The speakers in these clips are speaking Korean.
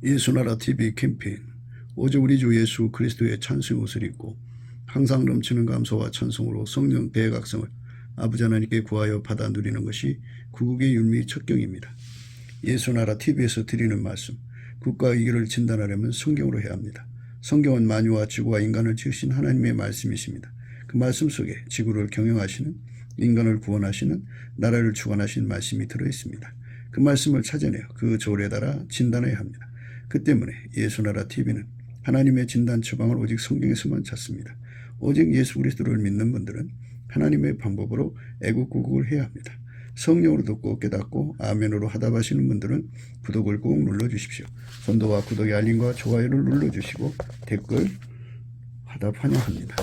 예수나라 TV 캠페인 오직 우리 주 예수 그리스도의 찬송 옷을 입고 항상 넘치는 감사와 찬송으로 성령 대각성을 아버지 하나님께 구하여 받아 누리는 것이 구국의 율미 첩경입니다. 예수나라 TV에서 드리는 말씀, 국가 위기를 진단하려면 성경으로 해야 합니다. 성경은 만유와 지구와 인간을 지으신 하나님의 말씀이십니다. 그 말씀 속에 지구를 경영하시는, 인간을 구원하시는, 나라를 주관하신 말씀이 들어있습니다. 그 말씀을 찾아내어 그 조례에 따라 진단해야 합니다. 그 때문에 예수나라 TV는 하나님의 진단 처방을 오직 성경에서만 찾습니다. 오직 예수 그리스도를 믿는 분들은 하나님의 방법으로 애국구국을 해야 합니다. 성령으로 듣고 깨닫고 아멘으로 하답하시는 분들은 구독을 꼭 눌러주십시오. 선도와 구독의 알림과 좋아요를 눌러주시고 댓글 화답 환영합니다.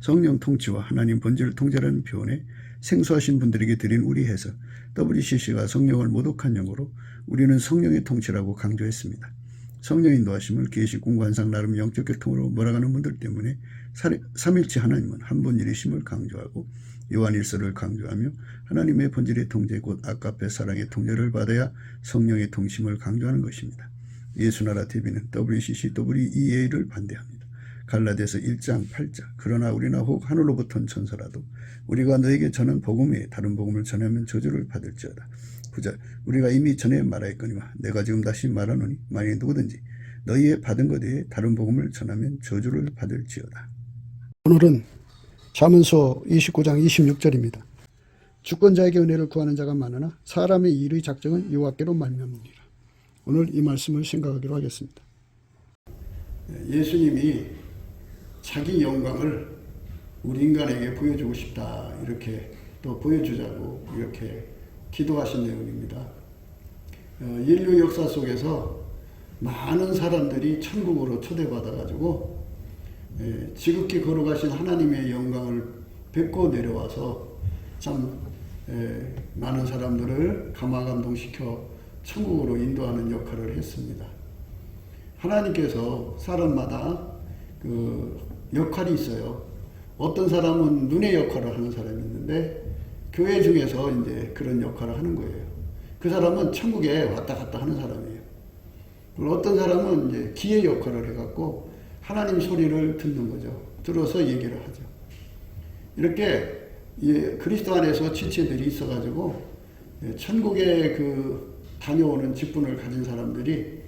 성령 통치와 하나님 본질 통제라는 표현에 생소하신 분들에게 드린 우리 해석, WCC가 성령을 모독한 용어로 우리는 성령의 통치라고 강조했습니다. 성령 인도하심을 계시 공관상 나름 영적 교통으로 몰아가는 분들 때문에 삼일체 하나님은 한 분일이심을 강조하고 요한일서를 강조하며 하나님의 본질의 통제 곧 아까페 사랑의 통제를 받아야 성령의 통심을 강조하는 것입니다. 예수나라 TV는 WCC, WEA를 반대합니다. 갈라디아서 1장 8절 그러나 우리나 혹 하늘로부터 온 천사라도 우리가 너에게 전한 복음 외에 다른 복음을 전하면 저주를 받을지어다. 9절 우리가 이미 전에 말하였거니와 내가 지금 다시 말하노니 만일 누구든지 너희의 받은 것 외에 다른 복음을 전하면 저주를 받을지어다. 오늘은 잠언서 29장 26절입니다. 주권자에게 은혜를 구하는 자가 많으나 사람의 일의 작정은 여호와께로 말미암느니라. 오늘 이 말씀을 생각하기로 하겠습니다. 예수님이 자기 영광을 우리 인간에게 보여주고 싶다 이렇게 또 보여주자고 이렇게 기도하신 내용입니다. 인류 역사 속에서 많은 사람들이 천국으로 초대받아가지고 지극히 걸어가신 하나님의 영광을 뵙고 내려와서 참 많은 사람들을 감화감동시켜 천국으로 인도하는 역할을 했습니다. 하나님께서 사람마다 그 역할이 있어요. 어떤 사람은 눈의 역할을 하는 사람이 있는데 교회 중에서 이제 그런 역할을 하는 거예요. 그 사람은 천국에 왔다 갔다 하는 사람이에요. 그리고 어떤 사람은 이제 귀의 역할을 해갖고 하나님 소리를 듣는 거죠. 들어서 얘기를 하죠. 이렇게 그리스도 안에서 지체들이 있어가지고 천국에 그 다녀오는 직분을 가진 사람들이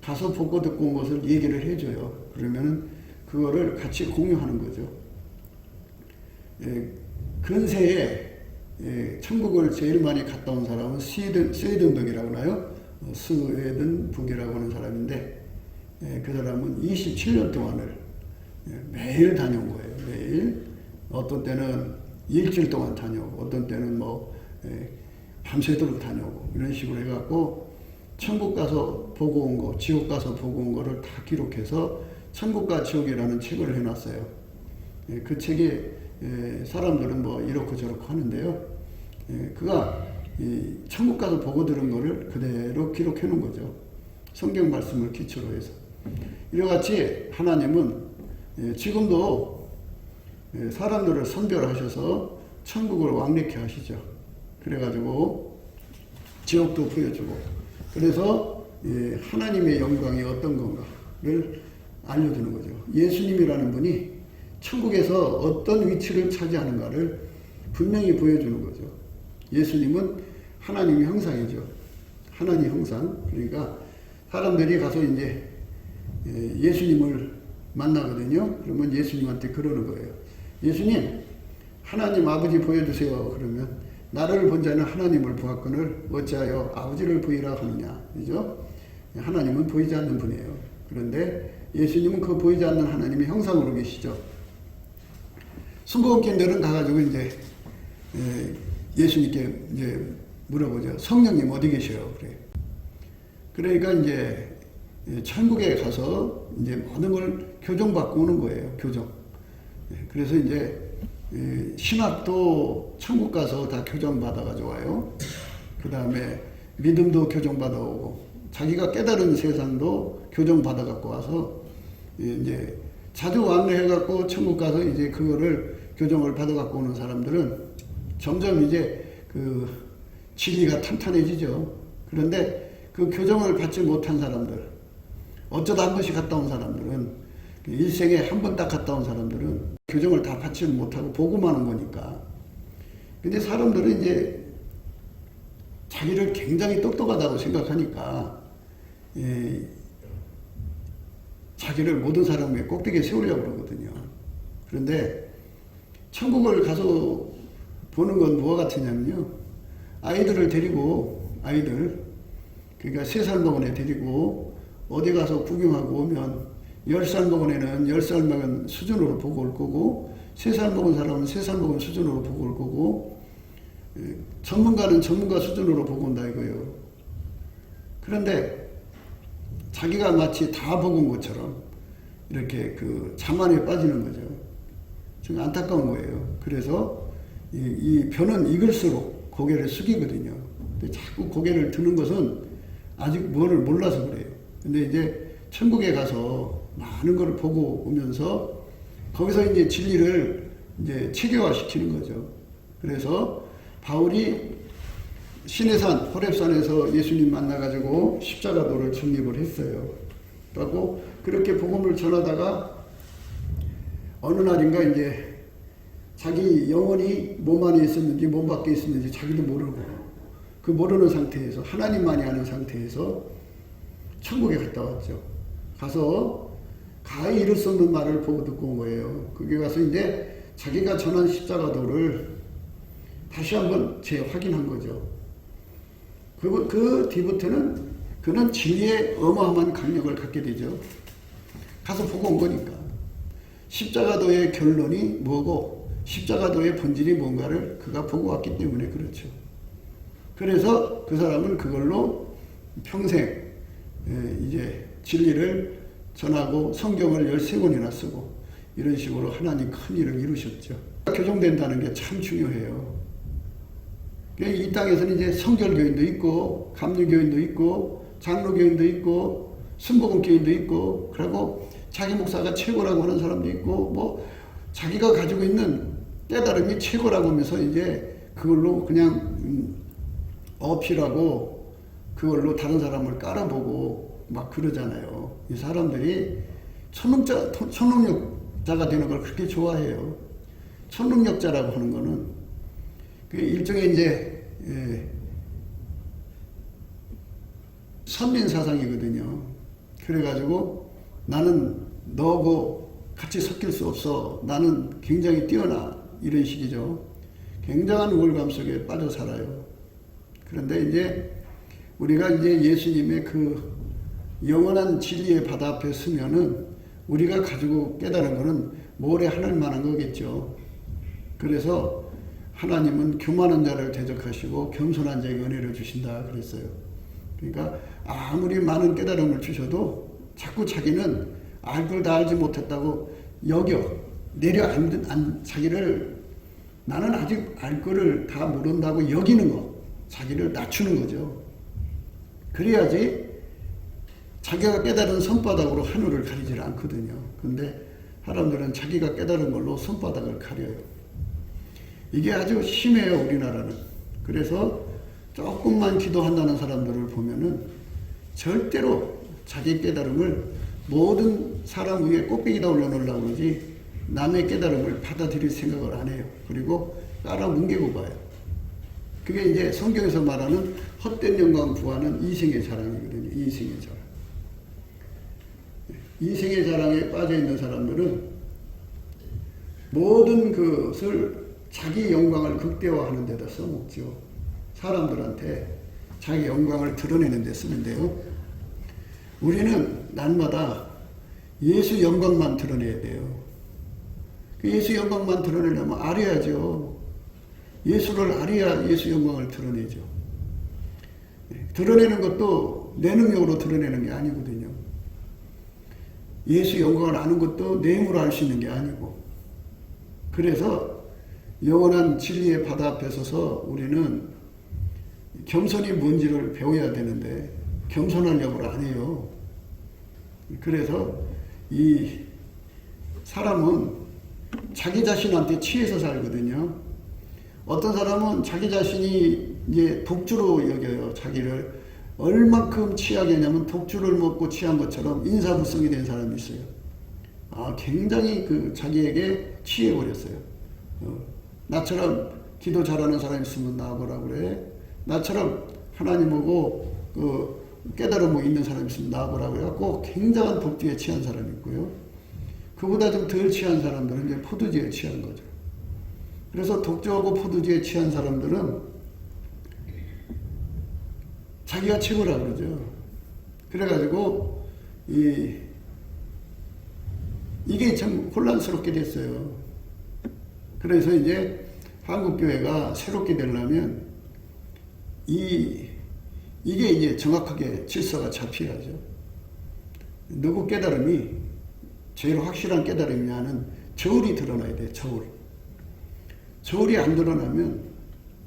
가서 보고 듣고 온 것을 얘기를 해줘요. 그러면 그거를 같이 공유하는 거죠. 근세에 천국을 제일 많이 갔다 온 사람은 스웨덴북이라고 하나요? 스웨덴북이라고 하는 사람인데 그 사람은 27년 동안을 매일 다녀온 거예요. 매일. 어떤 때는 일주일 동안 다녀오고 어떤 때는 뭐 밤새도록 다녀오고 이런 식으로 해갖고 천국 가서 보고 온 거, 지옥 가서 보고 온 거를 다 기록해서 천국과 지옥이라는 책을 해놨어요. 그 책에 사람들은 뭐 이렇고 저렇고 하는데요. 그가 천국 가서 보고 들은 거를 그대로 기록해 놓은 거죠. 성경 말씀을 기초로 해서. 이와같이 하나님은 지금도 사람들을 선별하셔서 천국을 왕래케 하시죠. 그래가지고 지옥도 보여주고 그래서 하나님의 영광이 어떤 건가를 알려주는 거죠. 예수님이라는 분이 천국에서 어떤 위치를 차지하는가를 분명히 보여주는 거죠. 예수님은 하나님의 형상이죠. 하나님 형상. 그러니까 사람들이 가서 이제 예수님을 만나거든요. 그러면 예수님한테 그러는 거예요. 예수님, 하나님 아버지 보여주세요. 그러면 나를 본 자는 하나님을 보았거늘 어찌하여 아버지를 보이라 하느냐. 그죠? 하나님은 보이지 않는 분이에요. 그런데 예수님은 그 보이지 않는 하나님의 형상으로 계시죠. 순복음교인들은 가가지고 이제 예수님께 이제 물어보죠. 성령님 어디 계셔요? 그래. 그러니까 이제 천국에 가서 이제 모든 걸 교정받고 오는 거예요. 교정. 그래서 이제 신학도 천국 가서 다 교정받아가지고 와요. 그 다음에 믿음도 교정받아오고 자기가 깨달은 세상도 교정받아갖고 와서 이제 자주 왕래해갖고 천국 가서 이제 그거를 교정을 받아갖고 오는 사람들은 점점 이제 그 진리가 탄탄해지죠. 그런데 그 교정을 받지 못한 사람들, 어쩌다 한 번씩 갔다 온 사람들은, 일생에 한 번 딱 갔다 온 사람들은 교정을 다 받지 못하고 보고만 한 거니까. 근데 사람들은 이제 자기를 굉장히 똑똑하다고 생각하니까, 자기를 모든 사람 위에 꼭대기에 세우려고 그러거든요. 그런데 천국을 가서 보는 건 뭐와 같으냐면요. 아이들을 데리고, 그러니까 3살 먹은 애 데리고 어디 가서 구경하고 오면 10살 먹은 애는 10살 먹은 수준으로 보고 올 거고, 3살 먹은 사람은 3살 먹은 수준으로 보고 올 거고, 전문가는 전문가 수준으로 보고 온다 이거예요. 그런데 자기가 마치 다 보고 온 것처럼 이렇게 그 자만에 빠지는 거죠. 좀 안타까운 거예요. 그래서 이 변은 익을수록 고개를 숙이거든요. 근데 자꾸 고개를 드는 것은 아직 뭐를 몰라서 그래요. 근데 이제 천국에 가서 많은 걸 보고 오면서 거기서 이제 진리를 이제 체계화시키는 거죠. 그래서 바울이 시내산, 호렙산에서 예수님 만나가지고 십자가도를 중립을 했어요. 그리고 그렇게 복음을 전하다가 어느 날인가 이제 자기 영혼이 몸 안에 있었는지 몸 밖에 있었는지 자기도 모르고 그 모르는 상태에서 하나님만이 아는 상태에서 천국에 갔다 왔죠. 가서 가히 이룰 수 없는 말을 보고 듣고 온 거예요. 거기 가서 이제 자기가 전한 십자가도를 다시 한번 재확인한 거죠. 그 뒤부터는 그는 진리의 어마어마한 강력을 갖게 되죠. 가서 보고 온 거니까. 십자가도의 결론이 뭐고 십자가도의 본질이 뭔가를 그가 보고 왔기 때문에 그렇죠. 그래서 그 사람은 그걸로 평생 이제 진리를 전하고 성경을 13권이나 쓰고 이런 식으로 하나님 큰 일을 이루셨죠. 교정된다는 게 참 중요해요. 이 땅에서는 이제 성결교인도 있고 감리교인도 있고 장로교인도 있고 순복음교인도 있고 그리고 자기 목사가 최고라고 하는 사람도 있고 뭐 자기가 가지고 있는 깨달음이 최고라고 하면서 이제 그걸로 그냥 어필하고 그걸로 다른 사람을 깔아보고 막 그러잖아요. 이 사람들이 초능력자가 되는 걸 그렇게 좋아해요. 초능력자라고 하는 거는 그 일종의 이제 선민 사상이거든요. 그래가지고 나는 너하고 같이 섞일 수 없어. 나는 굉장히 뛰어나. 이런 식이죠. 굉장한 우월감 속에 빠져 살아요. 그런데 이제 우리가 이제 예수님의 그 영원한 진리의 바다 앞에 서면은 우리가 가지고 깨달은 거는 모래 하늘만한 거겠죠. 그래서 하나님은 교만한 자를 대적하시고 겸손한 자에게 은혜를 주신다 그랬어요. 그러니까 아무리 많은 깨달음을 주셔도 자꾸 자기는 알 걸 다 알지 못했다고 자기를 나는 아직 알 거를 다 모른다고 여기는 거, 자기를 낮추는 거죠. 그래야지 자기가 깨달은 손바닥으로 하늘을 가리질 않거든요. 근데 사람들은 자기가 깨달은 걸로 손바닥을 가려요. 이게 아주 심해요, 우리나라는. 그래서 조금만 기도한다는 사람들을 보면은 절대로 자기 깨달음을 모든 사람 위에 꼭대기다 올려놓으려고 그러지 남의 깨달음을 받아들일 생각을 안 해요. 그리고 깔아 뭉개고 봐요. 그게 이제 성경에서 말하는 헛된 영광 구하는 이생의 자랑이거든요. 이생의 자랑. 이생의 자랑에 빠져 있는 사람들은 모든 것을 자기 영광을 극대화하는 데다 써먹죠. 사람들한테 자기 영광을 드러내는 데 쓰는데요. 우리는 날마다 예수 영광만 드러내야 돼요. 예수 영광만 드러내려면 알아야죠. 예수를 알아야 예수 영광을 드러내죠. 드러내는 것도 내 능력으로 드러내는 게 아니거든요. 예수 영광을 아는 것도 내 힘으로 알 수 있는 게 아니고. 그래서 영원한 진리의 바다 앞에 서서 우리는 겸손이 뭔지를 배워야 되는데 겸손하려고 안 해요. 그래서 이 사람은 자기 자신한테 취해서 살거든요. 어떤 사람은 자기 자신이 이제 복주로 여겨요. 자기를 얼만큼 취하겠냐면 독주를 먹고 취한 것처럼 인사불성이 된 사람이 있어요. 굉장히 자기에게 취해버렸어요. 나처럼 기도 잘하는 사람 있으면 나와보라 그래. 나처럼 하나님하고 깨달음이 있는 사람 있으면 나와보라 그래갖고 굉장한 독주에 취한 사람이 있고요. 그보다 좀 덜 취한 사람들은 이제 포도주에 취한 거죠. 그래서 독주하고 포도주에 취한 사람들은 자기가 최고라 그러죠. 그래가지고 이게 참 혼란스럽게 됐어요. 그래서 이제 한국교회가 새롭게 되려면 이게 이제 정확하게 질서가 잡혀야죠. 누구 깨달음이 제일 확실한 깨달음이냐는 저울이 드러나야 돼요. 저울이 안 드러나면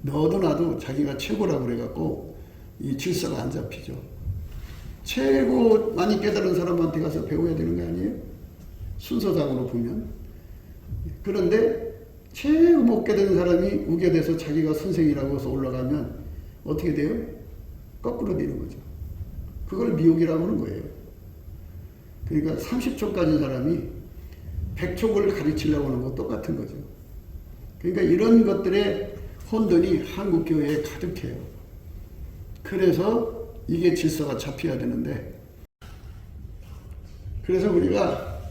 너도 나도 자기가 최고라고 그래갖고 이 질서가 안 잡히죠. 최고 많이 깨달은 사람한테 가서 배워야 되는 거 아니에요? 순서상으로 보면. 그런데 최고 못 깨달은 사람이 우겨대서 자기가 선생이라고 해서 올라가면 어떻게 돼요? 거꾸로 되는 거죠. 그걸 미혹이라고 하는 거예요. 그러니까 30초 가진 사람이 100촉을 가르치려고 하는 거 똑같은 거죠. 그러니까 이런 것들의 혼돈이 한국교회에 가득해요. 그래서 이게 질서가 잡혀야 되는데, 그래서 우리가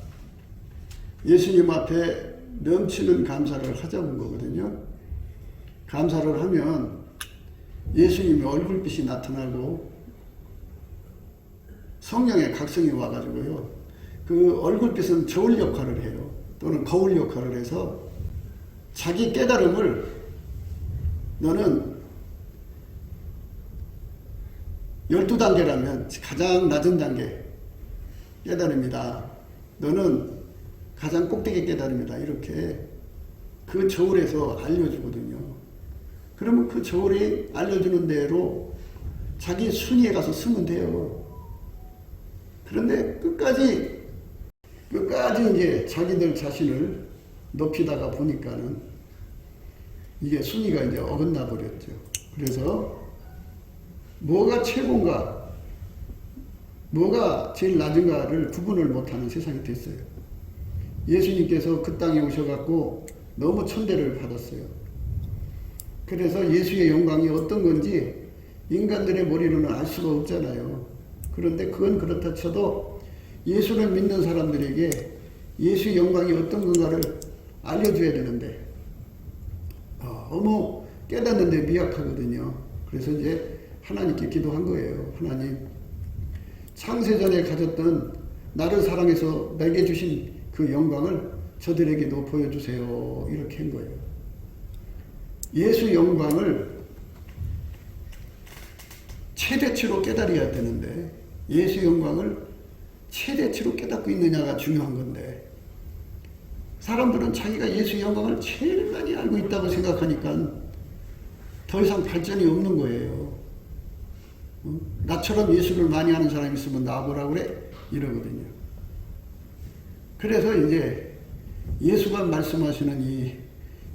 예수님 앞에 넘치는 감사를 하자는 거거든요. 감사를 하면 예수님의 얼굴빛이 나타나고 성령의 각성이 와가지고요. 그 얼굴빛은 저울 역할을 해요. 또는 거울 역할을 해서 자기 깨달음을 너는 12단계라면 가장 낮은 단계 깨달음이다. 너는 가장 꼭대기 깨달음이다. 이렇게 그 저울에서 알려주거든요. 그러면 그 저울이 알려주는 대로 자기 순위에 가서 쓰면 돼요. 그런데 끝까지 이제 자기들 자신을 높이다가 보니까는 이게 순위가 이제 어긋나 버렸죠. 그래서 뭐가 최고인가, 뭐가 제일 낮은가를 구분을 못하는 세상이 됐어요. 예수님께서 그 땅에 오셔갖고 너무 천대를 받았어요. 그래서 예수의 영광이 어떤 건지 인간들의 머리로는 알 수가 없잖아요. 그런데 그건 그렇다 쳐도 예수를 믿는 사람들에게 예수의 영광이 어떤 건가를 알려줘야 되는데 너무 깨닫는데 미약하거든요. 그래서 이제 하나님께 기도한 거예요. 하나님, 창세전에 가졌던 나를 사랑해서 내게 주신 그 영광을 저들에게도 보여주세요. 이렇게 한 거예요. 예수 영광을 최대치로 깨달아야 되는데 예수 영광을 최대치로 깨닫고 있느냐가 중요한 건데, 사람들은 자기가 예수 영광을 제일 많이 알고 있다고 생각하니까 더 이상 발전이 없는 거예요. 나처럼 예수를 많이 아는 사람이 있으면 나와보라 그래 이러거든요. 그래서 이제 예수가 말씀하시는 이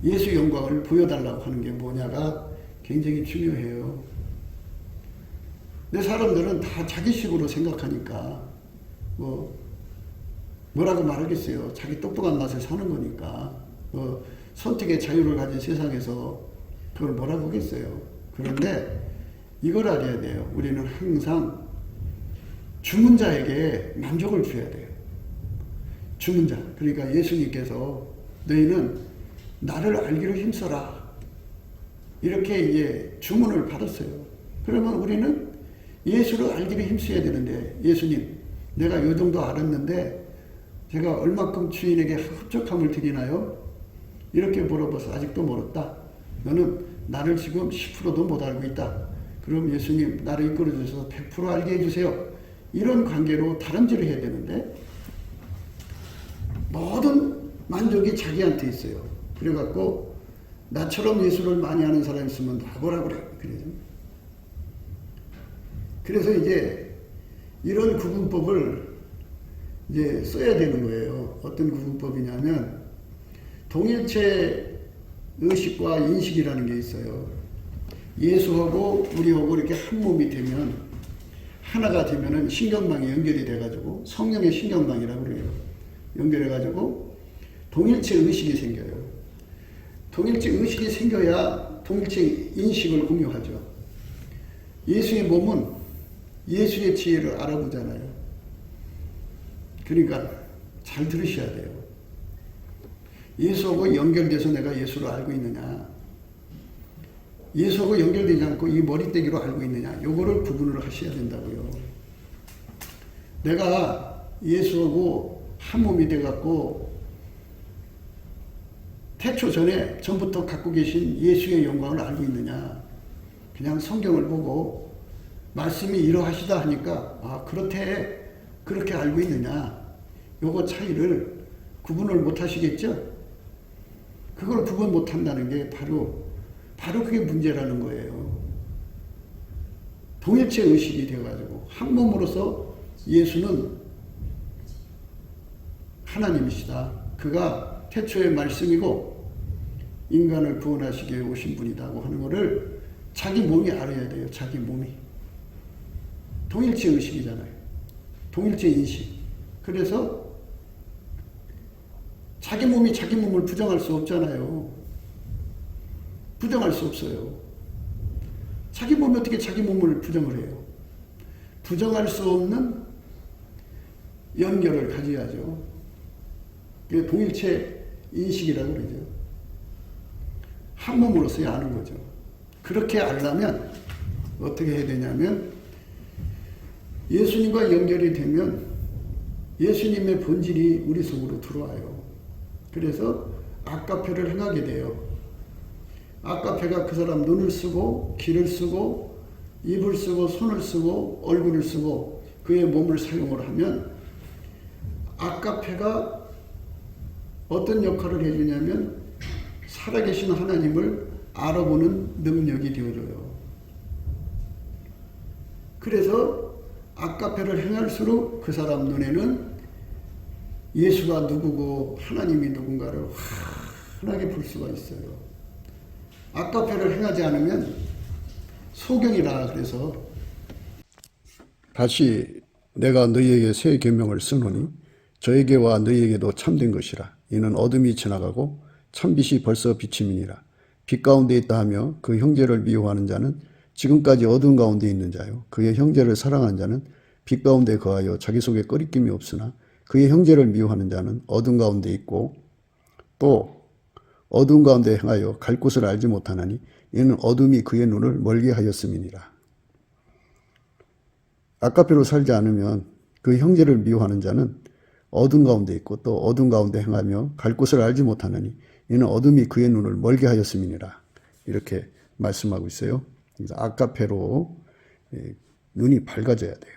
예수 영광을 보여달라고 하는 게 뭐냐가 굉장히 중요해요. 근데 사람들은 다 자기식으로 생각하니까 뭐라고 말하겠어요. 자기 똑똑한 맛을 사는 거니까 선택의 자유를 가진 세상에서 그걸 뭐라고 하겠어요. 그런데 이걸 알아야 돼요. 우리는 항상 죽은 자에게 만족을 줘야 돼요. 죽은 자. 그러니까 예수님께서 너희는 나를 알기로 힘써라. 이렇게 이제 주문을 받았어요. 그러면 우리는 예수를 알기로 힘써야 되는데, 예수님, 내가 이 정도 알았는데 제가 얼마큼 주인에게 흡족함을 드리나요? 이렇게 물어봐서 아직도 멀었다. 너는 나를 지금 10%도 못 알고 있다. 그럼 예수님, 나를 이끌어 주셔서 100% 알게 해주세요. 이런 관계로 다름질을 해야 되는데 모든 만족이 자기한테 있어요. 그래갖고 나처럼 예수를 많이 아는 사람이 있으면 나보라 그래. 그래서 이제 이런 구분법을 이제 써야 되는 거예요. 어떤 구분법이냐면 동일체 의식과 인식이라는 게 있어요. 예수하고 우리하고 이렇게 한 몸이 되면 하나가 되면은 신경망이 연결이 돼가지고 성령의 신경망이라고 그래요. 연결해가지고 동일체 의식이 생겨요. 동일체 의식이 생겨야 동일체 인식을 공유하죠. 예수의 몸은 예수의 지혜를 알아보잖아요. 그러니까 잘 들으셔야 돼요. 예수하고 연결돼서 내가 예수를 알고 있느냐, 예수하고 연결되지 않고 이 머리떼기로 알고 있느냐, 요거를 구분을 하셔야 된다고요. 내가 예수하고 한 몸이 돼갖고 태초 전부터 갖고 계신 예수의 영광을 알고 있느냐, 그냥 성경을 보고 말씀이 이러하시다 하니까 아 그렇대 그렇게 알고 있느냐, 요거 차이를 구분을 못 하시겠죠? 그걸 구분 못 한다는 게 바로 그게 문제라는 거예요. 동일체 의식이 되어가지고 한 몸으로서 예수는 하나님이시다. 그가 태초의 말씀이고 인간을 구원하시기 위해 오신 분이다고 하는 것을 자기 몸이 알아야 돼요. 자기 몸이. 동일체 의식이잖아요. 동일체 인식. 그래서 자기 몸이 자기 몸을 부정할 수 없잖아요. 부정할 수 없어요. 자기 몸이 어떻게 자기 몸을 부정을 해요? 부정할 수 없는 연결을 가져야죠. 그게 동일체 인식이라고 그러죠. 한 몸으로서야 아는 거죠. 그렇게 알려면 어떻게 해야 되냐면 예수님과 연결이 되면 예수님의 본질이 우리 속으로 들어와요. 그래서 아까페를 행하게 돼요. 아까페가 그 사람 눈을 쓰고 귀를 쓰고 입을 쓰고 손을 쓰고 얼굴을 쓰고 그의 몸을 사용을 하면 아까페가 어떤 역할을 해주냐면 살아계신 하나님을 알아보는 능력이 되어줘요. 그래서 아까페를 행할수록 그 사람 눈에는 예수가 누구고 하나님이 누군가를 환하게 볼 수가 있어요. 아까페를 행하지 않으면 소경이라 그래서 다시 내가 너희에게 새 계명을 쓰노니 저에게와 너희에게도 참된 것이라. 이는 어둠이 지나가고 참빛이 벌써 비침이니라. 빛 가운데 있다 하며 그 형제를 미워하는 자는 지금까지 어둠 가운데 있는 자요. 그의 형제를 사랑하는 자는 빛 가운데 거하여 자기 속에 꺼리낌이 없으나 그의 형제를 미워하는 자는 어둠 가운데 있고 또 어둠 가운데 행하여 갈 곳을 알지 못하나니 이는 어둠이 그의 눈을 멀게 하였음이니라. 아까페로 살지 않으면 그 형제를 미워하는 자는 어둠 가운데 있고 또 어둠 가운데 행하며 갈 곳을 알지 못하나니 이는 어둠이 그의 눈을 멀게 하였음이니라. 이렇게 말씀하고 있어요. 그래서 아까페로 눈이 밝아져야 돼요.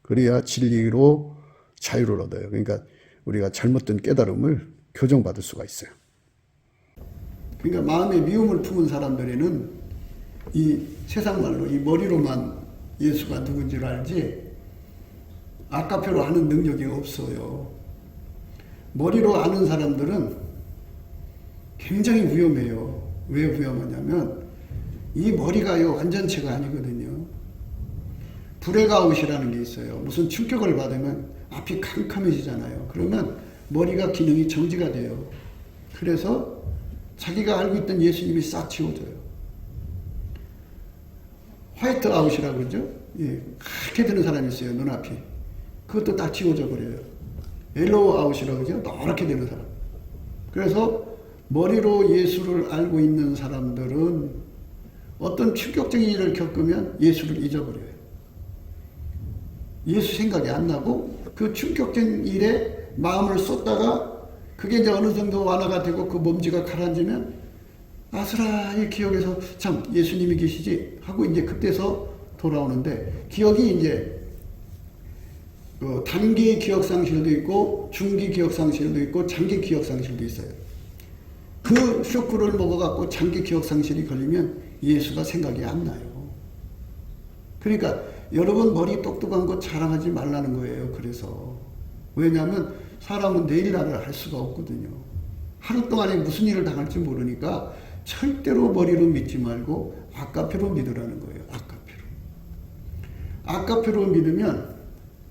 그래야 진리로 자유를 얻어요. 그러니까 우리가 잘못된 깨달음을 교정받을 수가 있어요. 그러니까 마음에 미움을 품은 사람들에는 이 세상 말로 이 머리로만 예수가 누군지를 알지 아까페로 아는 능력이 없어요. 머리로 아는 사람들은 굉장히 위험해요. 왜 위험하냐면 이 머리가요 완전체가 아니거든요. 브레그아웃이라는 게 있어요. 무슨 충격을 받으면 앞이 캄캄해지잖아요. 그러면 머리가 기능이 정지가 돼요. 그래서 자기가 알고 있던 예수님이 싹 지워져요. 화이트 아웃이라고 그러죠. 예, 하얗게 되는 사람이 있어요. 눈앞이. 그것도 딱 지워져 버려요. 옐로우 아웃이라고 그러죠. 노랗게 되는 사람. 그래서 머리로 예수를 알고 있는 사람들은 어떤 충격적인 일을 겪으면 예수를 잊어버려요. 예수 생각이 안 나고 그 충격적인 일에 마음을 쏟다가 그게 이제 어느 정도 완화가 되고 그 몸지가 가라앉으면 아스라이 기억에서 참 예수님이 계시지 하고 이제 그때서 돌아오는데 기억이 이제 단기 기억상실도 있고 중기 기억상실도 있고 장기 기억상실도 있어요. 그 쇼크를 먹어갖고 장기 기억상실이 걸리면 예수가 생각이 안 나요. 그러니까 여러분 머리 똑똑한 거 자랑하지 말라는 거예요. 그래서 왜냐하면 사람은 내일날을 알 수가 없거든요. 하루 동안에 무슨 일을 당할지 모르니까 절대로 머리로 믿지 말고 아까페로 믿으라는 거예요. 아까페로. 아까페로 믿으면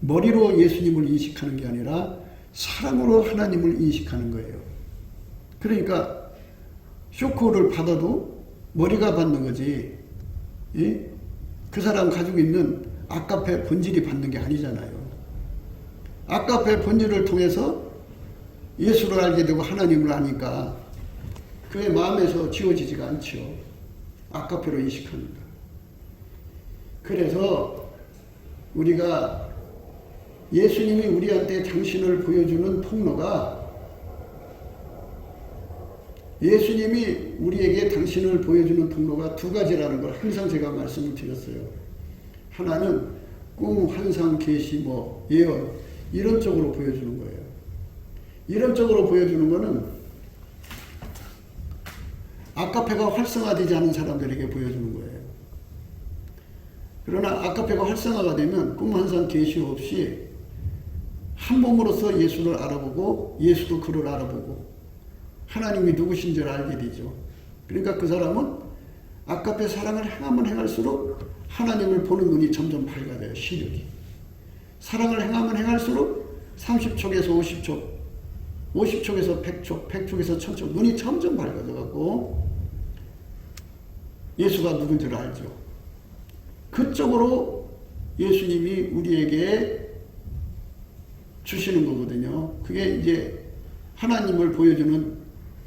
머리로 예수님을 인식하는 게 아니라 사랑으로 하나님을 인식하는 거예요. 그러니까 쇼크를 받아도 머리가 받는 거지, 예? 그 사람 가지고 있는 아까페 본질이 받는 게 아니잖아요. 아까페 본질을 통해서 예수를 알게 되고 하나님을 아니까 그의 마음에서 지워지지가 않죠. 아까페로 인식합니다. 그래서 우리가 예수님이 우리한테 당신을 보여주는 통로가, 예수님이 우리에게 당신을 보여주는 통로가 두 가지라는 걸 항상 제가 말씀을 드렸어요. 하나는 꿈, 환상, 계시, 예언 이런 쪽으로 보여주는 거예요. 이런 쪽으로 보여주는 거는 아까페가 활성화되지 않은 사람들에게 보여주는 거예요. 그러나 아까페가 활성화가 되면 꿈, 환상, 계시 없이 한 몸으로서 예수를 알아보고 예수도 그를 알아보고 하나님이 누구신지를 알게 되죠. 그러니까 그 사람은 아까페 사랑을 행하면 행할수록 하나님을 보는 눈이 점점 밝아져요. 시력이. 사랑을 행하면 행할수록 30촉에서 50촉, 50촉에서 100촉, 100촉에서 1000촉 눈이 점점 밝아져 갖고 예수가 누군지를 알죠. 그쪽으로 예수님이 우리에게 주시는 거거든요. 그게 이제 하나님을 보여주는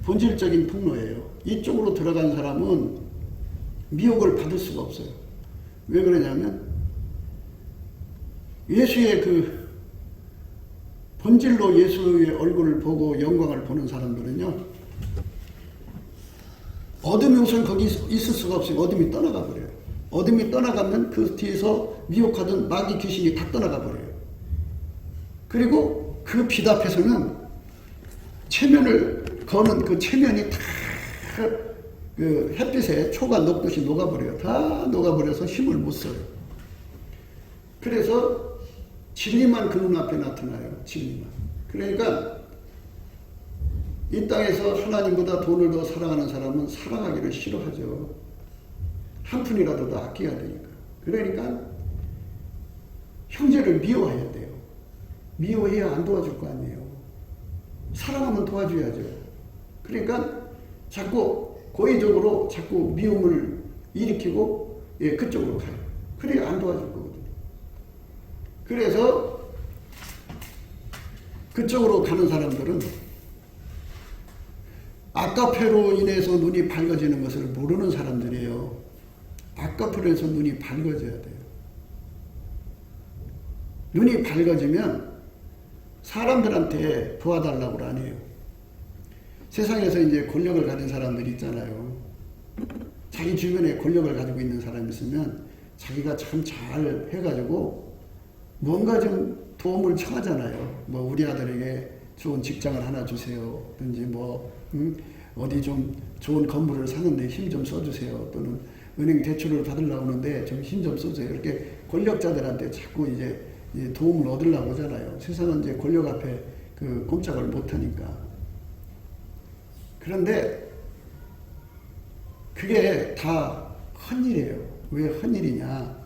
본질적인 통로예요. 이쪽으로 들어간 사람은 미혹을 받을 수가 없어요. 왜 그러냐면 예수의 그 본질로 예수의 얼굴을 보고 영광을 보는 사람들은요, 어둠이 우선 거기 있을 수가 없어요. 어둠이 떠나가 버려요. 어둠이 떠나가면 그 뒤에서 미혹하던 마귀 귀신이 다 떠나가 버려요. 그리고 그 빛 앞에서는 체면을 거는 그 체면이 다 그 햇빛에 초가 녹듯이 녹아버려요. 다 녹아버려서 힘을 못 써요. 그래서 진리만 그 눈앞에 나타나요. 진리만. 그러니까 이 땅에서 하나님보다 돈을 더 사랑하는 사람은 사랑하기를 싫어하죠. 한 푼이라도 더 아껴야 되니까. 그러니까 형제를 미워해야 돼요. 미워해야 안 도와줄 거 아니에요. 사랑하면 도와줘야죠. 그러니까 자꾸 고의적으로 자꾸 미움을 일으키고 그쪽으로 가요. 그래야 안 도와줄 거거든요. 그래서 그쪽으로 가는 사람들은 아까페로 인해서 눈이 밝아지는 것을 모르는 사람들이에요. 아까페로에서 눈이 밝아져야 돼요. 눈이 밝아지면 사람들한테 도와달라고 안 해요. 세상에서 이제 권력을 가진 사람들이 있잖아요. 자기 주변에 권력을 가지고 있는 사람이 있으면 자기가 참 잘 해가지고 뭔가 좀 도움을 청하잖아요. 우리 아들에게 좋은 직장을 하나 주세요. 든지 어디 좀 좋은 건물을 사는데 힘 좀 써주세요. 또는 은행 대출을 받으려고 하는데 좀 힘 좀 써주세요. 이렇게 권력자들한테 자꾸 이제 도움을 얻으려고 하잖아요. 세상은 이제 권력 앞에 그 꼼짝을 못하니까. 그런데 그게 다 헛일이에요. 왜 헛일이냐?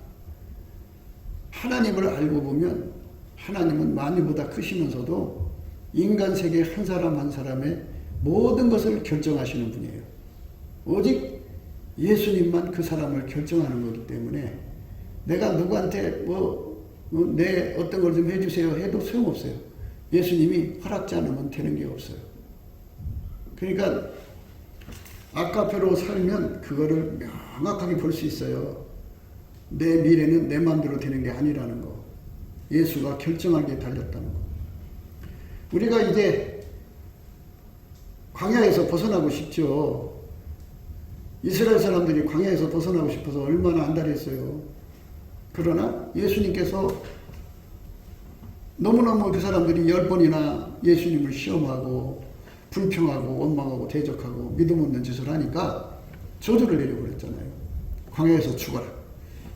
하나님을 알고 보면 하나님은 만유보다 크시면서도 인간 세계 한 사람 한 사람의 모든 것을 결정하시는 분이에요. 오직 예수님만 그 사람을 결정하는 거기 때문에 내가 누구한테 내 어떤 걸 좀 해주세요 해도 소용없어요. 예수님이 허락지 않으면 되는 게 없어요. 그러니까 아까페로 살면 그거를 명확하게 볼 수 있어요. 내 미래는 내 마음대로 되는 게 아니라는 거. 예수가 결정하기에 달렸다는 거. 우리가 이제 광야에서 벗어나고 싶죠. 이스라엘 사람들이 광야에서 벗어나고 싶어서 얼마나 안달했어요. 그러나 예수님께서 너무너무 그 사람들이 10번이나 예수님을 시험하고 불평하고 원망하고 대적하고 믿음 없는 짓을 하니까 저주를 내려버렸잖아요. 광야에서 죽어라.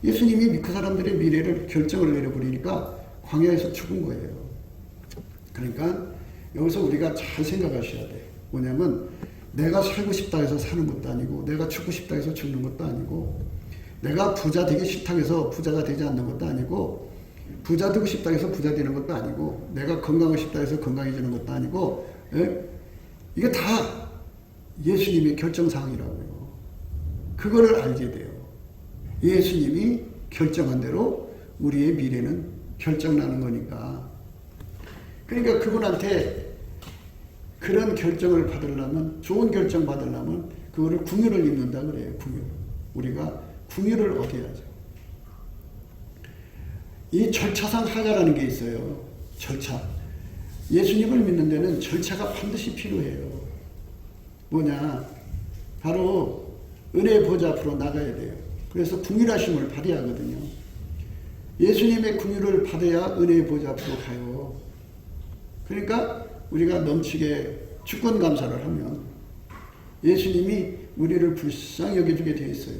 예수님이 그 사람들의 미래를 결정을 내려버리니까 광야에서 죽은 거예요. 그러니까 여기서 우리가 잘 생각하셔야 돼요. 뭐냐면 내가 살고 싶다 해서 사는 것도 아니고 내가 죽고 싶다 해서 죽는 것도 아니고 내가 부자 되기 싫다고 해서 부자가 되지 않는 것도 아니고, 부자 되고 싶다고 해서 부자 되는 것도 아니고, 내가 건강하고 싶다고 해서 건강해지는 것도 아니고, 예? 이게 다 예수님의 결정사항이라고요. 그거를 알게 돼요. 예수님이 결정한 대로 우리의 미래는 결정나는 거니까. 그러니까 그분한테 그런 결정을 받으려면, 좋은 결정 받으려면 그거를 궁유를 입는다 그래요. 궁유. 우리가 궁유를 얻어야죠. 이 절차상 하자라는 게 있어요. 절차. 예수님을 믿는 데는 절차가 반드시 필요해요. 뭐냐? 바로 은혜의 보좌 앞으로 나가야 돼요. 그래서 궁유하심을 받아야 하거든요. 예수님의 궁유를 받아야 은혜의 보좌 앞으로 가요. 그러니까 우리가 넘치게 주권 감사를 하면 예수님이 우리를 불쌍히 여겨주게 되어 있어요.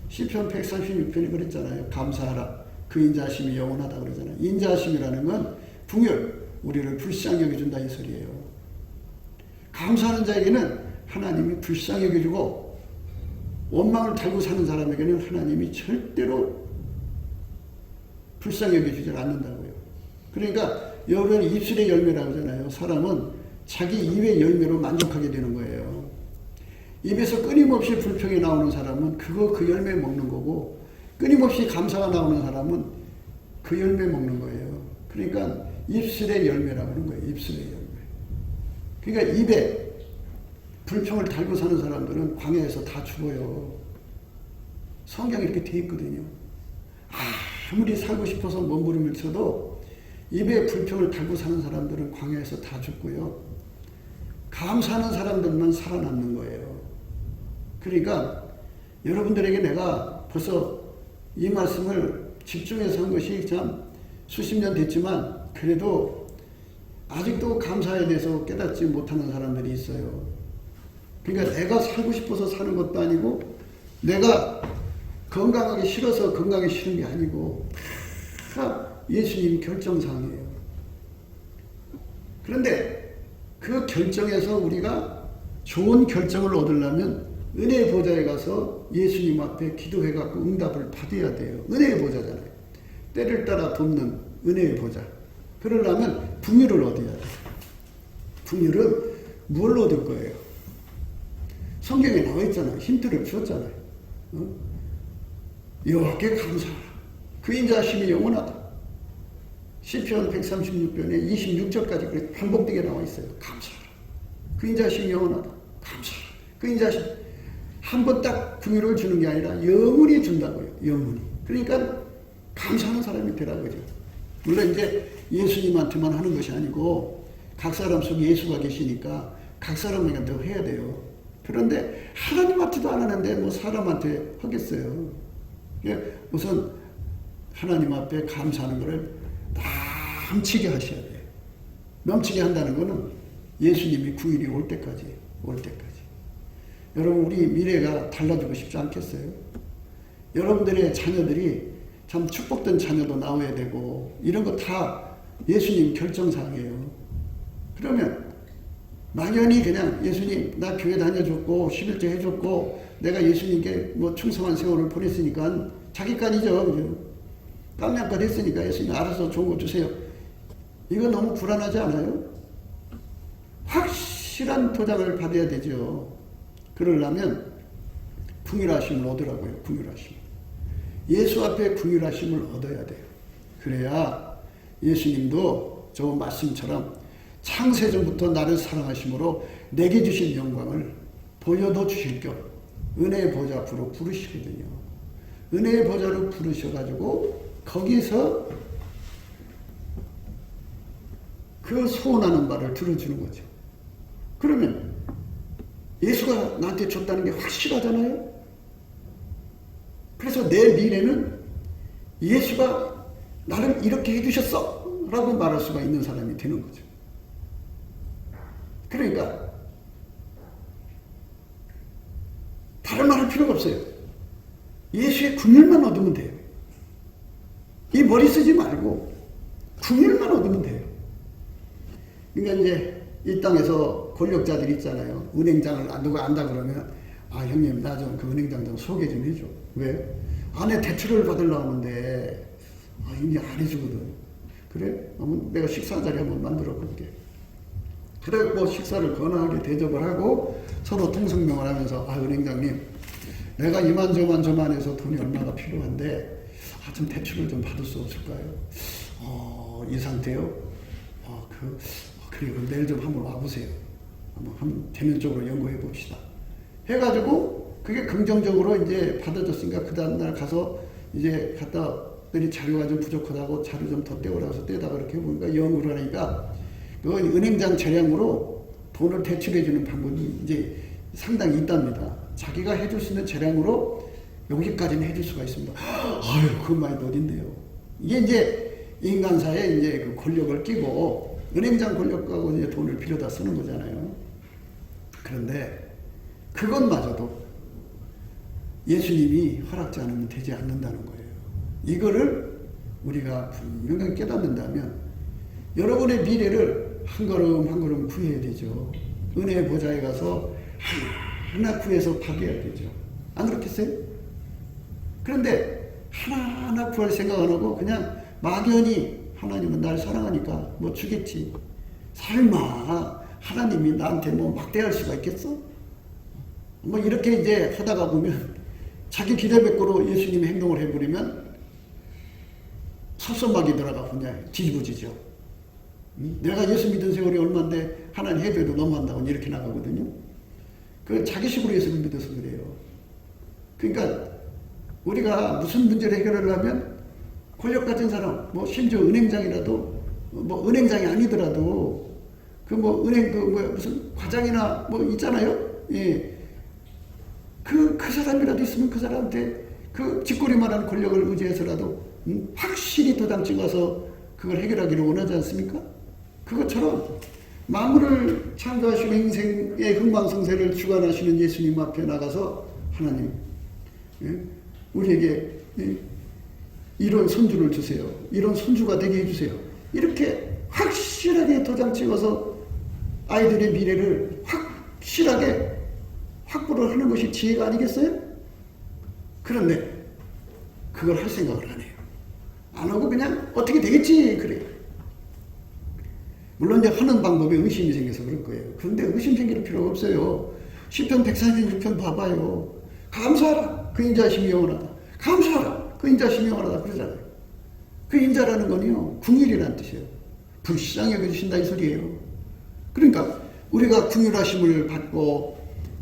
시편 136편이 그랬잖아요. 감사하라. 그 인자하심이 영원하다 그러잖아요. 인자하심이라는 건 궁율, 우리를 불쌍히 여겨준다 이 소리예요. 감사하는 자에게는 하나님이 불쌍히 여겨주고, 원망을 달고 사는 사람에게는 하나님이 절대로 불쌍히 여겨주지 않는다고요. 그러니까 여러분 입술의 열매라고 하잖아요. 사람은 자기 입의 열매로 만족하게 되는 거예요. 입에서 끊임없이 불평이 나오는 사람은 그 열매 먹는 거고, 끊임없이 감사가 나오는 사람은 그 열매 먹는 거예요. 그러니까 입술의 열매라고 하는 거예요. 입술의 열매. 그러니까 입에 불평을 달고 사는 사람들은 광야에서 다 죽어요. 성경에 이렇게 돼 있거든요. 아무리 살고 싶어서 몸부림을 쳐도 입에 불평을 달고 사는 사람들은 광야에서 다 죽고요. 감사하는 사람들만 살아남는 거예요. 그러니까 여러분들에게 내가 벌써 이 말씀을 집중해서 한 것이 참 수십 년 됐지만, 그래도 아직도 감사에 대해서 깨닫지 못하는 사람들이 있어요. 그러니까 내가 살고 싶어서 사는 것도 아니고, 내가 건강하기 싫어서 건강하기 싫은 게 아니고, 다 예수님 결정사항이에요. 그런데 그 결정에서 우리가 좋은 결정을 얻으려면 은혜의 보좌에 가서 예수님 앞에 기도해갖고 응답을 받아야 돼요. 은혜의 보좌잖아요. 때를 따라 돕는 은혜의 보좌. 그러려면 풍요를 얻어야 돼요. 풍요를 뭘 얻을 거예요? 성경에 나와 있잖아요. 힌트를 주었잖아요. 여호와께 감사하라. 그 인자하심이 영원하다. 시편 136편에 26절까지 반복되게 나와 있어요. 감사하라. 그 인자하심이 영원하다. 감사하라. 그 인자하심. 한 번 딱 긍휼을 주는 게 아니라 영원히 준다고요. 영원히. 그러니까 감사하는 사람이 되라고요. 물론 이제 예수님한테만 하는 것이 아니고 각 사람 속에 예수가 계시니까 각 사람에게 해야 돼요. 그런데 하나님한테도 안 하는데 뭐 사람한테 하겠어요. 우선 하나님 앞에 감사하는 것을 넘치게 하셔야 돼요. 넘치게 한다는 것은 예수님이 구일이 올 때까지. 여러분, 우리 미래가 달라지고 싶지 않겠어요? 여러분들의 자녀들이 참 축복된 자녀도 나와야 되고, 이런 거 다 예수님 결정사항이에요. 그러면 막연히 그냥 예수님 나 교회 다녀줬고 11조 해줬고 내가 예수님께 뭐 충성한 세월을 보냈으니까 자기 깐이죠. 그죠? 깜냥껏 했으니까 예수님 알아서 좋은 거 주세요. 이거 너무 불안하지 않아요? 확실한 도장을 받아야 되죠. 그러려면 궁휼하심을 얻으라고요. 궁휼하심. 예수 앞에 궁휼하심을 얻어야 돼요. 그래야 예수님도 저 말씀처럼 창세전부터 나를 사랑하심으로 내게 주신 영광을 보여도 주실 겸 은혜의 보좌 앞으로 부르시거든요. 은혜의 보좌로 부르셔가지고 거기서 그 소원하는 바를 들어주는 거죠. 그러면 예수가 나한테 줬다는 게 확실하잖아요. 그래서 내 미래는 예수가 나를 이렇게 해주셨어 라고 말할 수가 있는 사람이 되는 거죠. 그러니까 다른 말 할 필요가 없어요. 예수의 긍휼만 얻으면 돼요. 이 머리 쓰지 말고 긍휼만 얻으면 돼요. 그러니까 이제 이 땅에서 권력자들이 있잖아요. 은행장을 누가 안다 그러면 형님 나 좀 그 은행장 좀 소개 좀 해줘. 왜? 아내 대출을 받으려고 하는데 이게 안 해주거든. 그래? 한번 내가 식사 자리 한번 만들어 볼게. 그래 뭐 식사를 건하게 대접을 하고 서로 통성명을 하면서 은행장님, 내가 이만저만 해서 돈이 얼마가 필요한데 좀 대출을 좀 받을 수 없을까요? 이 상태요? 그래요. 내일 좀 한번 와보세요. 한번 대면적으로 연구해 봅시다. 해가지고 그게 긍정적으로 이제 받아줬으니까 그 다음날 가서 이제 갖다 들이 자료가 좀 부족하다고 자료 좀 더 떼오라 해서 떼다가 그렇게 해보니까 연구를 하니까 그 은행장 재량으로 돈을 대출해 주는 방법이 이제 상당히 있답니다. 자기가 해줄 수 있는 재량으로 여기까지는 해줄 수가 있습니다. 그것만이 어딘데요. 이게 이제 인간사에 이제 그 권력을 끼고 은행장 권력하고 이제 돈을 빌려다 쓰는 거잖아요. 그런데 그것마저도 예수님이 허락지 않으면 되지 않는다는 거예요. 이거를 우리가 분명히 깨닫는다면 여러분의 미래를 한 걸음 한 걸음 구해야 되죠. 은혜의 보좌에 가서 하나 구해서 파괴해야 되죠. 안 그렇겠어요? 그런데 하나하나 구할 생각 안 하고 그냥 막연히 하나님은 날 사랑하니까 뭐 주겠지. 설마 하나님이 나한테 뭐 막대할 수가 있겠어? 뭐 이렇게 이제 하다가 보면 자기 기대백고로 예수님의 행동을 해버리면 섭섭하게 들어가 그냥 뒤집어지죠. 내가 예수 믿은 세월이 얼마인데 하나님 해줘도 너무한다고 이렇게 나가거든요. 그 자기식으로 예수를 믿어서 그래요. 그러니까 우리가 무슨 문제를 해결하려면 권력 가진 사람, 뭐 심지어 은행장이라도 뭐 은행장이 아니더라도 그 뭐 은행 무슨 과장이나 뭐 있잖아요. 예. 그 사람이라도 있으면 그 사람한테 그 쥐꼬리만한 권력을 의지해서라도 확실히 도장 찍어서 그걸 해결하기를 원하지 않습니까? 그것처럼 만물을 창조하시는 인생의 흥망성쇠를 주관하시는 예수님 앞에 나가서 하나님, 우리에게 이런 손주를 주세요. 이런 손주가 되게 해주세요. 이렇게 확실하게 도장 찍어서 아이들의 미래를 확실하게 확보를 하는 것이 지혜가 아니겠어요? 그런데 그걸 할 생각을 안 해요. 안 하고 그냥 어떻게 되겠지 그래요. 물론 이제 하는 방법에 의심이 생겨서 그럴 거예요. 그런데 의심 생길 필요가 없어요. 시편 146편 봐봐요. 감사하라 그 인자심이 영원하다. 감사하라 그 인자심이 영원하다 그러잖아요. 그 인자라는 건요 궁율이라는 뜻이에요. 불쌍히 여겨주신다 이 소리예요. 그러니까 우리가 궁율하심을 받고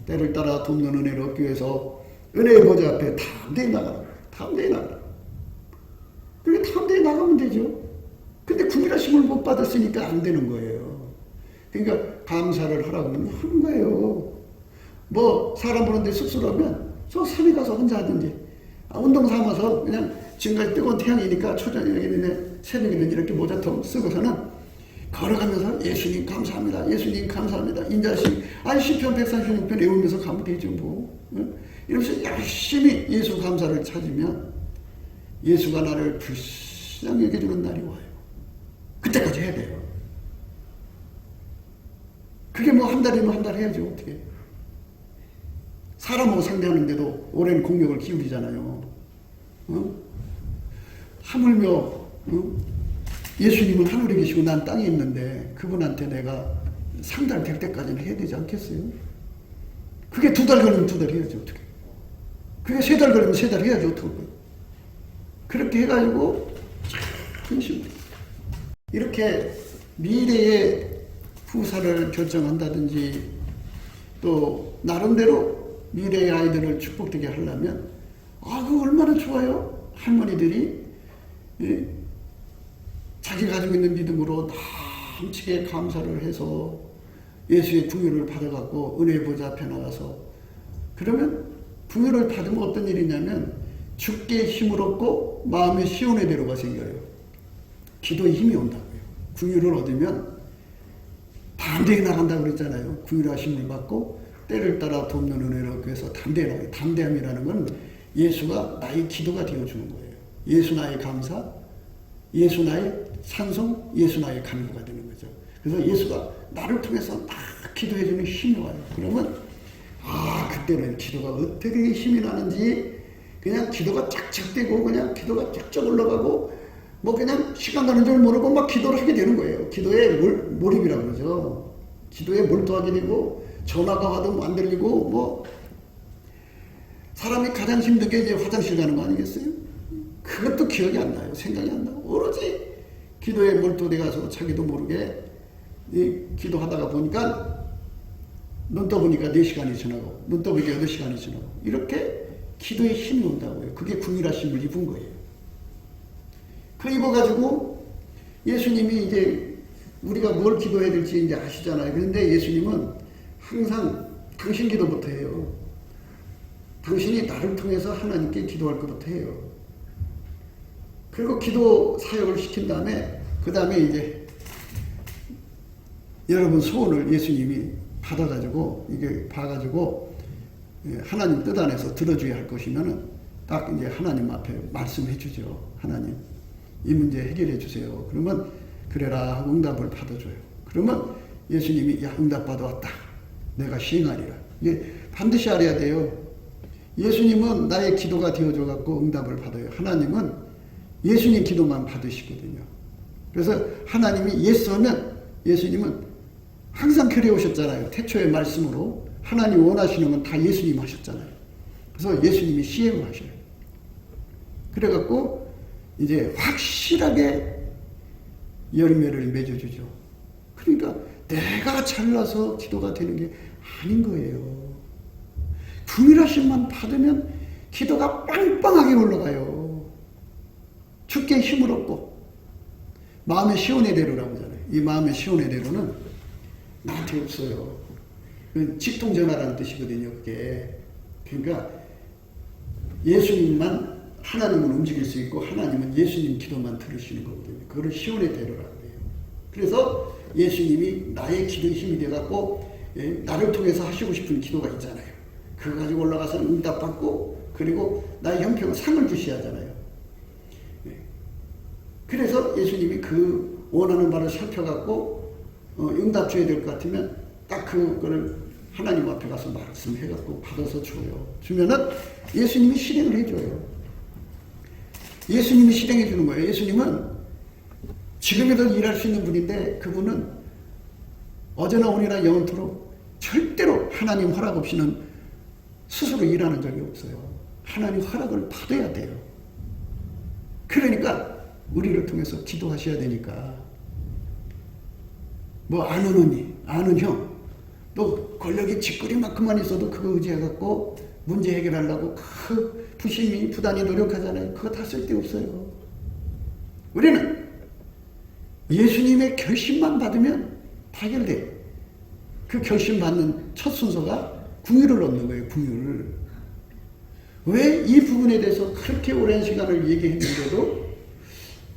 때를 따라 돕는 은혜를 얻기 위해서 은혜의 보좌 앞에 담대히 나가라. 담대히 나가라. 그렇게 담대히 나가면 되죠. 근데 궁율하심을 못 받았으니까 안 되는 거예요. 그러니까 감사를 하라고 하는 거예요. 뭐 사람 보는데 쑥스러우면 저 산에 가서 혼자 하든지 운동 삼아서 그냥 지금까지 뜨거운 태양이니까 초저녁에는 새벽에는 이렇게 모자통 쓰고서는 걸어가면서 예수님 감사합니다. 예수님 감사합니다. 인자심 시편 136편 외우면서 가면 되죠 뭐. 이러면서 열심히 예수 감사를 찾으면 예수가 나를 불쌍히 여겨주는 날이 와요. 그때까지 해야 돼요. 그게 뭐 한 달이면 한 달 해야죠. 어떻게. 사람하고 상대하는데도 오랜 공력을 기울이잖아요. 하물며 예수님은 하늘에 계시고 난 땅에 있는데 그분한테 내가 상달 될 때까지는 해야 되지 않겠어요? 그게 2달 걸리면 2달 해야죠. 어떻게. 그게 3달 걸리면 3달 해야죠. 어떻게. 그렇게 해가지고 이렇게 미래의 후사를 결정한다든지 또 나름대로 미래의 아이들을 축복되게 하려면 그거 얼마나 좋아요. 할머니들이 자기가 가지고 있는 믿음으로 넘치게 감사를 해서 예수의 궁유를 받아갖고 은혜의 보좌 앞에 나가서 그러면 궁유를 받으면 어떤 일이냐면 죽게 힘을 얻고 마음의 시온의 대로가 생겨요. 기도에 힘이 온다고요. 궁유를 얻으면 담대히 나간다고 그랬잖아요. 궁유를 하심을 받고 때를 따라 돕는 은혜를 얻기 위해서 담대히 나가요. 담대함이라는 건 예수가 나의 기도가 되어주는 거예요. 예수 나의 감사, 예수 나의 찬송, 예수 나의 간구가 되는 거죠. 그래서 예수가 나를 통해서 막 기도해주는 힘이 와요. 그러면 그때는 기도가 어떻게 힘이 나는지 그냥 기도가 쫙쫙되고 그냥 기도가 쫙쫙 올라가고 뭐 그냥 시간 가는 줄 모르고 막 기도를 하게 되는 거예요. 기도에 몰입이라고 그러죠. 기도에 몰두하게 되고 전화가 와도 안 들리고 뭐 사람이 가장 힘든 게 이제 화장실 가는 거 아니겠어요? 그것도 기억이 안 나요. 생각이 안 나요. 오로지 기도에 몰두돼 가서 자기도 모르게 기도하다가 보니까 눈 떠보니까 4시간이 지나고 눈 떠보니까 8시간이 지나고 이렇게 기도에 힘이 온다고요. 그게 궁일하심을 입은 거예요. 그 입어가지고 예수님이 이제 우리가 뭘 기도해야 될지 이제 아시잖아요. 그런데 예수님은 항상 당신 기도부터 해요. 당신이 나를 통해서 하나님께 기도할 것부터 해요. 그리고 기도 사역을 시킨 다음에 그 다음에 이제 여러분 소원을 예수님이 받아가지고 이게 봐가지고 하나님 뜻 안에서 들어줘야 할 것이면은 딱 이제 하나님 앞에 말씀해 주죠. 하나님 이 문제 해결해 주세요. 그러면 그래라 하고 응답을 받아줘요. 그러면 예수님이 야 응답 받아왔다. 내가 시행하리라. 이게 반드시 알아야 돼요. 예수님은 나의 기도가 되어줘 갖고 응답을 받아요. 하나님은 예수님 기도만 받으시거든요. 그래서 하나님이 예스 하면 예수님은 항상 그래 오셨잖아요. 태초의 말씀으로 하나님 원하시는 건 다 예수님 하셨잖아요. 그래서 예수님이 시행을 하셔요. 그래갖고 이제 확실하게 열매를 맺어주죠. 그러니까 내가 잘나서 기도가 되는 게 아닌 거예요. 궁일하심만 받으면 기도가 빵빵하게 올라가요. 죽게 힘을 얻고 마음의 시온의 대로라고 하잖아요. 이 마음의 시온의 대로는 나한테 없어요. 직통전화라는 뜻이거든요. 그게. 그러니까 예수님만 하나님은 움직일 수 있고 하나님은 예수님 기도만 들으시는 거거든요. 그걸 시온의 대로라고 해요. 그래서 예수님이 나의 기도의 힘이 돼갖고 나를 통해서 하시고 싶은 기도가 있잖아요. 그거 가지고 올라가서 응답받고 그리고 나의 형평은 상을 주셔야 하잖아요. 그래서 예수님이 그 원하는 바를 살펴갖고 응답 줘야 될 것 같으면 딱 그거를 하나님 앞에 가서 말씀해갖고 받아서 줘요. 주면은 예수님이 실행을 해줘요. 예수님이 실행해 주는 거예요. 예수님은 지금에도 일할 수 있는 분인데 그분은 어제나 오늘이나 영원토록 절대로 하나님 허락 없이는 스스로 일하는 적이 없어요. 하나님 허락을 받아야 돼요. 그러니까 우리를 통해서 기도하셔야 되니까 뭐 아는 언니, 아는 형, 또 권력이 짓거리만큼만 있어도 그거 의지해갖고 문제 해결하려고 그 부심이 부단히 노력하잖아요. 그거 다 쓸데없어요. 우리는 예수님의 결심만 받으면 다 해결돼요. 그 결심 받는 첫 순서가 궁유를 얻는 거예요. 궁유를. 왜 이 부분에 대해서 그렇게 오랜 시간을 얘기했는데도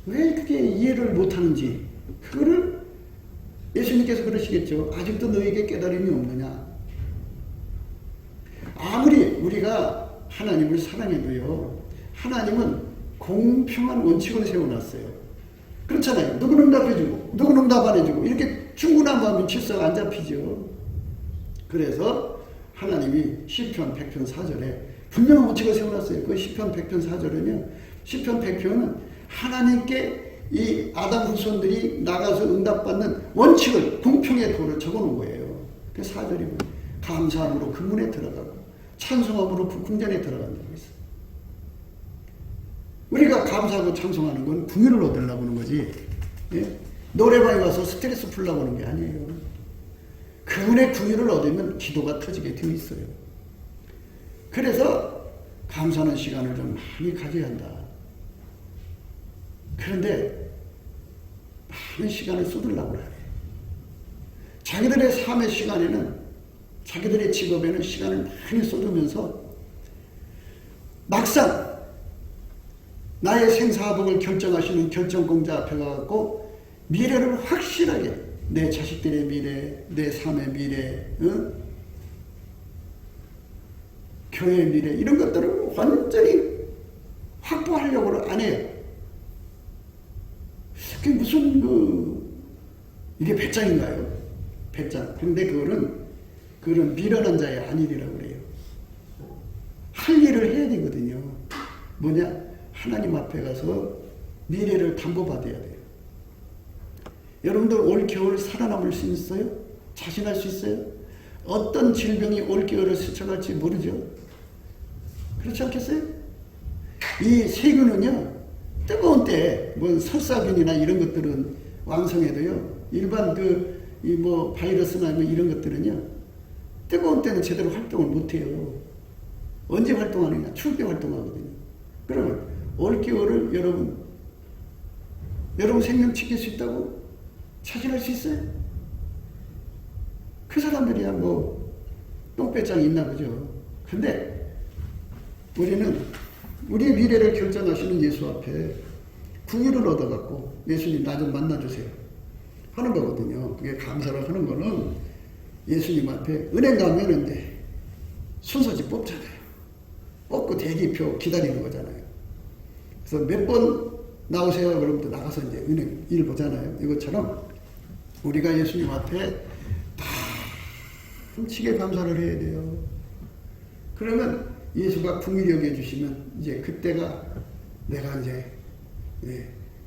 왜 그게 이해를 못하는지 그거를 예수님께서 그러시겠죠. 아직도 너에게 깨달음이 없느냐. 아무리 우리가 하나님을 사랑해도요. 하나님은 공평한 원칙을 세워놨어요. 그렇잖아요. 누구는 응답해주고 누구는 응답 안 해주고 이렇게 중구난방하면 질서가 안 잡히죠. 그래서 하나님이 시편 100편 4절에 분명한 원칙을 세워놨어요. 그 시편 100편 4절은요. 시편 100편은 하나님께 이 아담 후손들이 나가서 응답받는 원칙을 공평의 도를 적어놓은 거예요. 그 4절이면 감사함으로 그 문에 들어가고 찬송함으로 그 궁전에 들어간다고 했어요. 우리가 감사하고 찬송하는 건 궁유를 얻으려고 하는 거지. 예? 노래방에 가서 스트레스 풀려고 하는 게 아니에요. 그분의 궁유를 얻으면 기도가 터지게 되어 있어요. 그래서 감사하는 시간을 좀 많이 가져야 한다. 그런데 많은 시간을 쏟으려고 해요. 자기들의 삶의 시간에는 자기들의 직업에는 시간을 많이 쏟으면서 막상 나의 생사복을 결정하시는 결정공자 앞에 가서 미래를 확실하게 내 자식들의 미래, 내 삶의 미래, 교회의 미래 이런 것들을 완전히 확보하려고 안 해요. 그게 무슨 이게 배짱인가요? 배짱. 그런데 그거는 미련한 자의 안일이라고 그래요. 할 일을 해야 되거든요. 뭐냐? 하나님 앞에 가서 미래를 담보받아야 돼요. 여러분들 올 겨울 살아남을 수 있어요? 자신할 수 있어요? 어떤 질병이 올 겨울을 스쳐갈지 모르죠. 그렇지 않겠어요? 이 세균은요, 뜨거운 때, 뭐 설사균이나 이런 것들은 왕성해도요, 일반 바이러스나 뭐 이런 것들은요, 뜨거운 때는 제대로 활동을 못해요. 언제 활동하느냐? 추울 때 활동하거든요. 그러면 올겨울을 여러분 생명 지킬 수 있다고 자신할 수 있어요? 그 사람들이야 뭐 똥배짱이 있나 보죠. 근데 우리는 우리의 미래를 결정하시는 예수 앞에 궁유를 얻어갖고 예수님 나 좀 만나주세요 하는 거거든요. 그게 감사를 하는 거는 예수님 앞에 은행 가면은 순서지 뽑잖아요. 뽑고 대기표 기다리는 거잖아요. 그래서 몇 번 나오세요. 그러면 또 나가서 이제 은행 일 보잖아요. 이것처럼 우리가 예수님 앞에 다 훔치게 감사를 해야 돼요. 그러면 예수가 긍휼히 여겨주시면 이제 그때가 내가 이제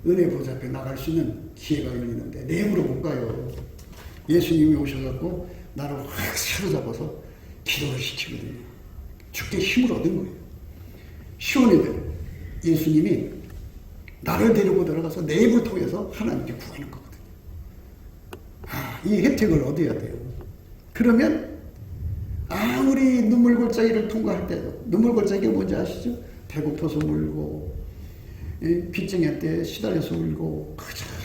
은혜 보좌 앞에 나갈 수 있는 기회가 열리는데 내 힘으로 못 가요. 예수님이 오셔갖고 나를 확 사로잡아서 기도를 시키거든요. 죽게 힘을 얻은 거예요. 시온이들 예수님이 나를 데리고 들어가서 내 입을 통해서 하나님께 구하는 거거든요. 이 혜택을 얻어야 돼요. 그러면 아무리 눈물골짜기를 통과할 때도, 눈물골짜기가 뭔지 아시죠? 배고파서 울고, 빚쟁이 때 시달려서 울고,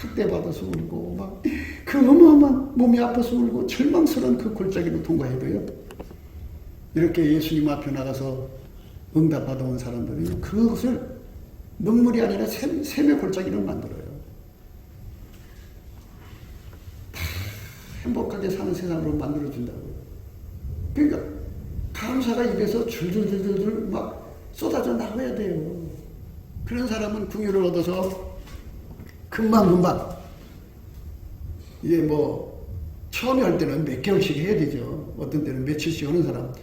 학대받아서 울고, 막 그 어마어마한 몸이 아파서 울고 절망스러운 그 골짜기를 통과해도요, 이렇게 예수님 앞에 나가서 응답 받아온 사람들은 그것을 눈물이 아니라 샘의 골짜기를 만들어요. 다 행복하게 사는 세상으로 만들어준다고요. 그러니까 감사가 입에서 줄줄줄줄 막 쏟아져 나와야 돼요. 그런 사람은 긍휼을 얻어서 금방 이게 뭐 처음에 할 때는 몇 개월씩 해야 되죠. 어떤 때는 며칠씩 하는 사람.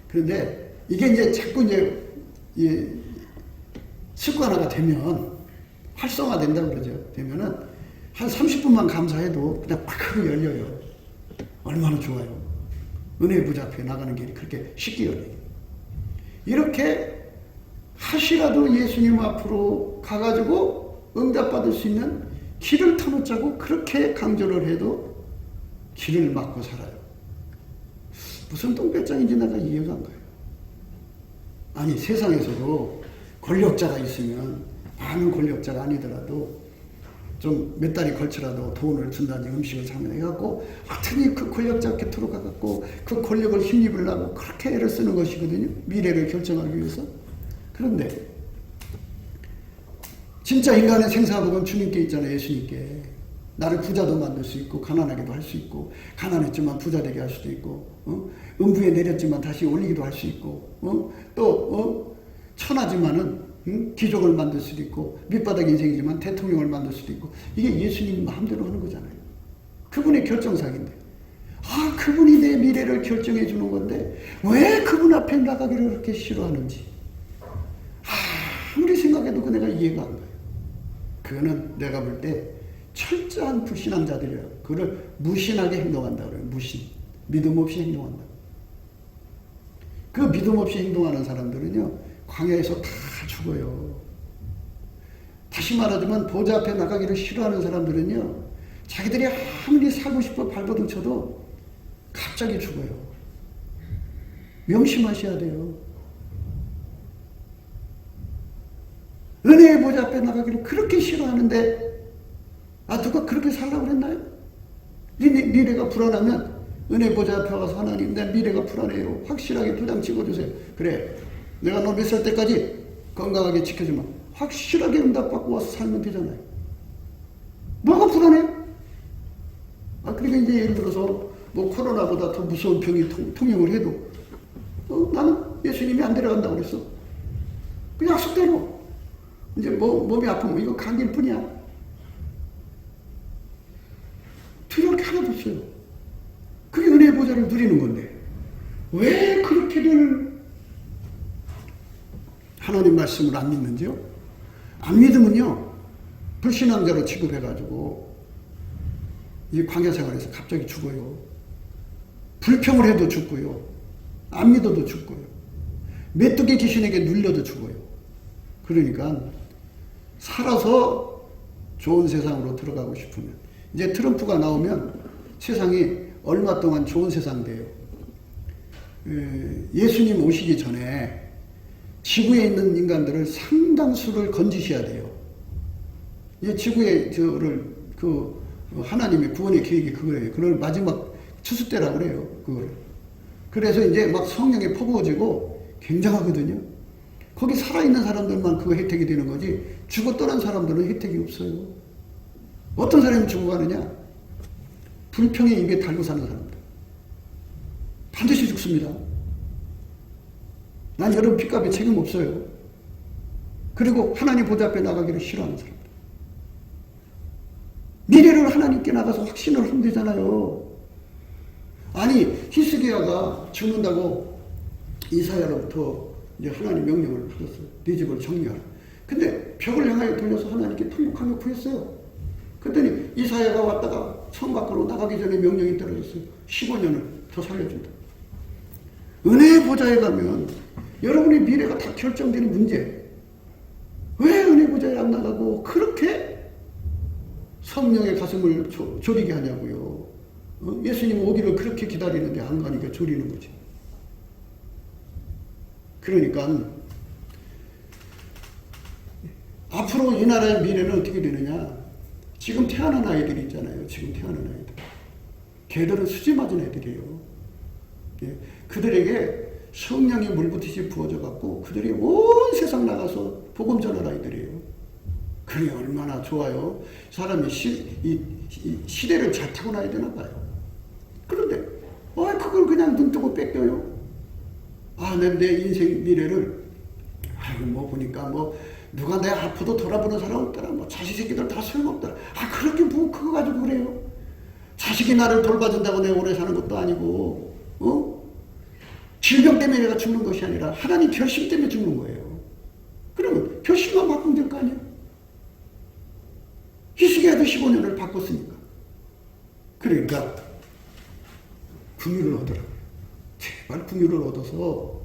그런데 이게 이제 자꾸 이제 습관화가 되면 활성화된다고 그러죠. 되면은 한 30분만 감사해도 그냥 팍 하고 열려요. 얼마나 좋아요. 은혜의 부자 앞에 나가는 길이 그렇게 쉽게 열려요. 이렇게 하시라도 예수님 앞으로 가가지고 응답받을 수 있는 길을 터놓자고 그렇게 강조를 해도 길을 막고 살아요. 무슨 똥배짱인지 내가 이해가 안 가요. 아니 세상에서도 권력자가 있으면 많은 권력자가 아니더라도 좀 몇 달이 걸쳐라도 돈을 준다든지 음식을 장만해갖고 하여튼 그 권력자 곁으로 가갖고 그 권력을 힘입으려고 그렇게 애를 쓰는 것이거든요. 미래를 결정하기 위해서. 그런데 진짜 인간의 생사복은 주님께 있잖아요. 예수님께. 나를 부자도 만들 수 있고 가난하게도 할 수 있고 가난했지만 부자 되게 할 수도 있고 음부에 내렸지만 다시 올리기도 할 수 있고 또 천하지만은 귀족을 만들 수도 있고 밑바닥 인생이지만 대통령을 만들 수도 있고 이게 예수님 마음대로 하는 거잖아요. 그분의 결정사기인데 그분이 내 미래를 결정해 주는 건데 왜 그분 앞에 나가기를 그렇게 싫어하는지 아무리 생각해도 내가 이해가 안 가요. 그거는 내가 볼 때 철저한 불신앙자들이라 그걸 무신하게 행동한다 그래요. 무신. 믿음 없이 행동한다. 그 믿음 없이 행동하는 사람들은요 광야에서 다 죽어요. 다시 말하자면 보좌 앞에 나가기를 싫어하는 사람들은요 자기들이 아무리 살고 싶어 발버둥 쳐도 갑자기 죽어요. 명심하셔야 돼요. 은혜의 보좌 앞에 나가기를 그렇게 싫어하는데 누가 그렇게 살라고 그랬나요? 미래가 불안하면 은혜 보좌 앞에 가서 하나님 내 미래가 불안해요. 확실하게 도장 찍어주세요. 그래 내가 너 몇 살 때까지 건강하게 지켜주면 확실하게 응답받고 와서 살면 되잖아요. 뭐가 불안해요? 그러니까 이제 예를 들어서 뭐 코로나보다 더 무서운 병이 통용을 해도 나는 예수님이 안 데려간다고 그랬어. 그 약속대로 이제 몸이 아프면 이거 감기일 뿐이야. 두려울 게 하나도 없어요. 그게 은혜의 보좌를 누리는 건데 왜 그렇게들 하나님 말씀을 안 믿는지요? 안 믿으면요, 불신앙자로 취급해가지고 이 광야 생활에서 갑자기 죽어요. 불평을 해도 죽고요. 안 믿어도 죽고요. 메뚜기 귀신에게 눌려도 죽어요. 그러니까 살아서 좋은 세상으로 들어가고 싶으면, 이제 트럼프가 나오면 세상이 얼마 동안 좋은 세상 돼요. 예수님 오시기 전에 지구에 있는 인간들을 상당수를 건지셔야 돼요. 이 지구에 하나님의 구원의 계획이 그거예요. 그걸 마지막 추수 때라고 그래요. 그걸. 그래서 이제 막 성령이 퍼부어지고 굉장하거든요. 거기 살아있는 사람들만 그 혜택이 되는 거지, 죽어 떠난 사람들은 혜택이 없어요. 어떤 사람이 죽어가느냐? 불평의 입에 달고 사는 사람들. 반드시 죽습니다. 난 여러분 핏값에 책임 없어요. 그리고 하나님 보좌 앞에 나가기를 싫어하는 사람들. 미래를 하나님께 나가서 확신을 하면 되잖아요. 아니, 히스기야가 죽는다고 이사야로부터 이제 하나님 명령을 받았어요. 네 집을 정리하라. 근데 벽을 향하여 돌려서 하나님께 통곡하며 구했어요. 그랬더니 이사야가 왔다가 성 밖으로 나가기 전에 명령이 떨어졌어요. 15년을 더 살려준다. 은혜의 보좌에 가면 여러분의 미래가 다 결정되는 문제. 왜 은혜 보좌에 안 나가고 그렇게 성령의 가슴을 졸이게 하냐고요. 예수님 오기를 그렇게 기다리는데 안 가니까 졸이는 거지. 그러니까 앞으로 이 나라의 미래는 어떻게 되느냐. 지금 태어난 아이들이 있잖아요. 지금 태어난 아이들. 걔들은 수지 맞은 애들이에요. 예. 그들에게 성령이 물붓듯이 부어져 갖고 그들이 온 세상 나가서 복음 전할 아이들이에요. 그게 얼마나 좋아요. 사람이 시대를 잘 타고나야 되나 봐요. 그런데 그걸 그냥 눈 뜨고 뺏겨요. 내 인생 미래를 보니까 누가 내 앞으로 돌아보는 사람 없더라. 자식 새끼들 다 소용없더라. 그렇게 그거 가지고 그래요. 자식이 나를 돌봐준다고 내가 오래 사는 것도 아니고, 질병 때문에 내가 죽는 것이 아니라 하나님 결심 때문에 죽는 거예요. 그러면 결심만 바꾸면 될 거 아니에요. 히스기야도 15년을 바꿨으니까. 그러니까 긍휼을 얻으라고요. 제발 긍휼을 얻어서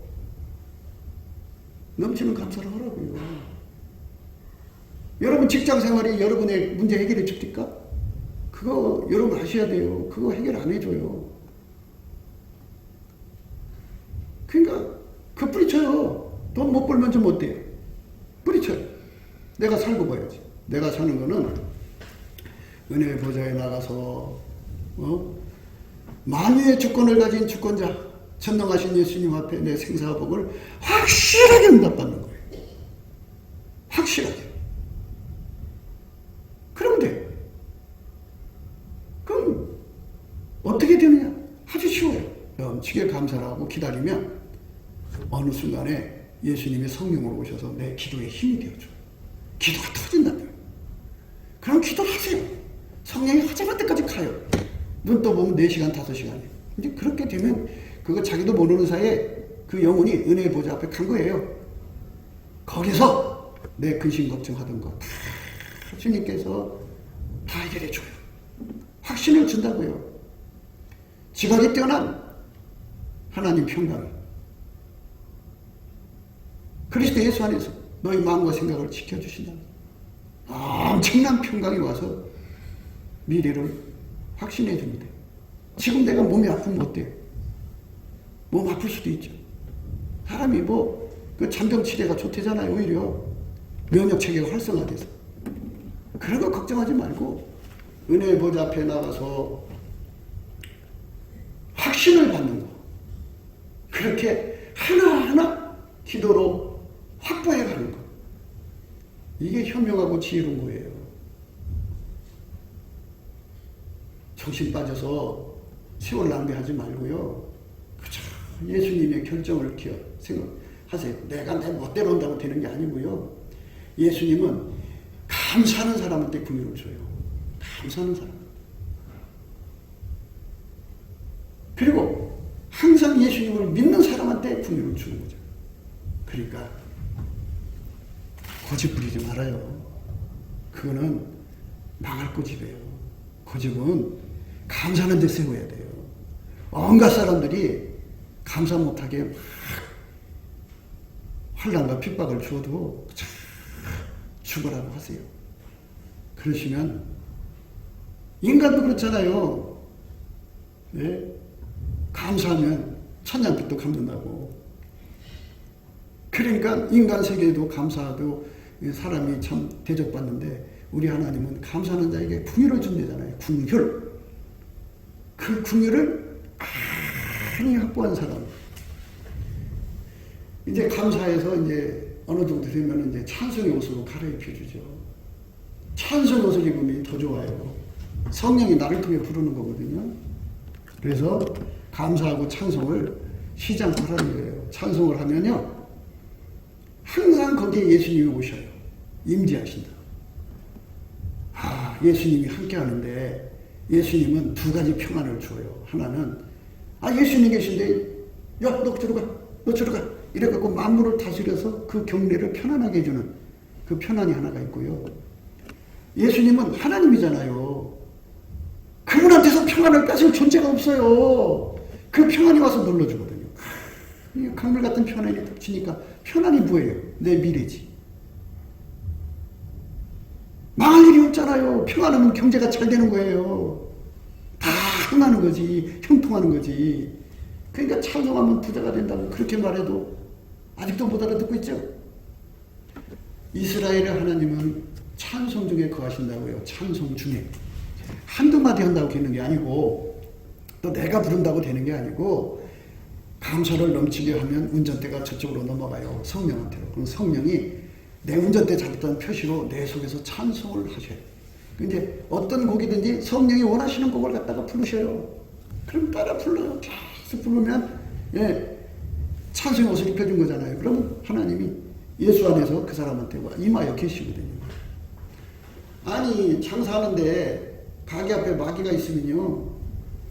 넘치는 감사를 하라고요. 여러분 직장 생활이 여러분의 문제 해결해 줍니까? 그거 여러분 아셔야 돼요. 그거 해결 안 해줘요. 그러니까 그 뿌리쳐요. 돈 못 벌면 좀 어때요? 뿌리쳐요. 내가 살고 봐야지. 내가 사는 거는 은혜의 보좌에 나가서 만유의 주권을 가진 주권자 전능하신 예수님 앞에 내 생사와 복을 확실하게 응답받는 거예요. 확실하게. 그러면 돼. 그럼 어떻게 되느냐? 아주 쉬워요. 넘치게 감사를 하고 기다리면 어느 순간에 예수님이 성령으로 오셔서 내 기도에 힘이 되어줘요. 기도가 터진다고요. 그럼 기도하세요. 성령이 하자마 때까지 가요. 눈 떠보면 4시간, 5시간이에요. 이제 그렇게 되면 그거 자기도 모르는 사이에 그 영혼이 은혜의 보좌 앞에 간 거예요. 거기서 내 근심 걱정하던 거 다 주님께서 다 해결해 줘요. 확신을 준다고요. 지각이 뛰어난 하나님 평강. 그리스도 예수 안에서 너희 마음과 생각을 지켜주신다. 엄청난 평강이 와서 미래를 확신해 줍니다. 지금 내가 몸이 아프면 어때요? 몸 아플 수도 있죠. 사람이 그 잔병 치레가 좋대잖아요. 오히려 면역 체계가 활성화돼서. 그런 거 걱정하지 말고 은혜의 보좌 앞에 나가서 확신을 받는 거. 그렇게 하나하나 기도로 확보해 가는 거. 이게 현명하고 지혜로운 거예요. 정신 빠져서 세월 낭비하지 말고요. 그저 예수님의 결정을 생각하세요. 내가 내 멋대로 한다고 되는 게 아니고요. 예수님은 감사하는 사람한테 긍휼을 줘요. 감사하는 사람. 그리고 항상 예수님을 믿는 사람한테 긍휼을 주는 거죠. 그러니까 고집 부리지 말아요. 그거는 망할 고집이에요. 고집은 감사하는 데 세워야 돼요. 온갖 사람들이 감사 못하게 막 환난과 핍박을 주어도 죽으라고 하세요. 그러시면 인간도 그렇잖아요. 네? 감사하면 천냥빚도 갚는다고. 그러니까 인간 세계에도 감사도 사람이 참 대접받는데 우리 하나님은 감사하는 자에게 궁유를 준대잖아요. 궁휼. 그 궁유를 많이 확보한 사람. 이제 감사해서 이제 어느 정도 되면 이제 찬송의 옷으로 갈아입혀 주죠. 찬송 옷을 입으면 더 좋아요. 성령이 나를 통해 부르는 거거든요. 그래서 감사하고 찬송을 쉬지 않고 하라는 거예요. 찬송을 하면요, 항상 거기에 예수님이 오셔요. 임재하신다. 예수님이 함께 하는데 예수님은 두 가지 평안을 줘요. 하나는 예수님이 계신데 야, 너 저리 가, 너 저리 가 이래갖고 만물을 다스려서 그 경례를 편안하게 해주는 그 편안이 하나가 있고요. 예수님은 하나님이잖아요. 그분한테서 평안을 뺏을 존재가 없어요. 그 평안이 와서 눌러주거든요. 강물 같은 평안이 덮치니까 편안이 뭐예요? 내 미래지. 망할 일이 없잖아요. 평안하면 경제가 잘 되는 거예요. 다 흥하는 거지, 형통하는 거지. 그러니까 찬송하면 부자가 된다고 그렇게 말해도 아직도 못 알아듣고 있죠. 이스라엘의 하나님은 찬송 중에 거하신다고요. 찬송 중에. 한두 마디 한다고 되는 게 아니고 또 내가 부른다고 되는 게 아니고 감사를 넘치게 하면 운전대가 저쪽으로 넘어가요. 성령한테로. 그럼 성령이 내 운전대 잡던 표시로 내 속에서 찬송을 하셔요. 근데 어떤 곡이든지 성령이 원하시는 곡을 갖다가 부르셔요. 그럼 따라 불러요. 계속 부르면 찬송의 옷을 입혀준 거잖아요. 그러면 하나님이 예수 안에서 그 사람한테 임하여 계시거든요. 아니 장사하는데 가게 앞에 마귀가 있으면요,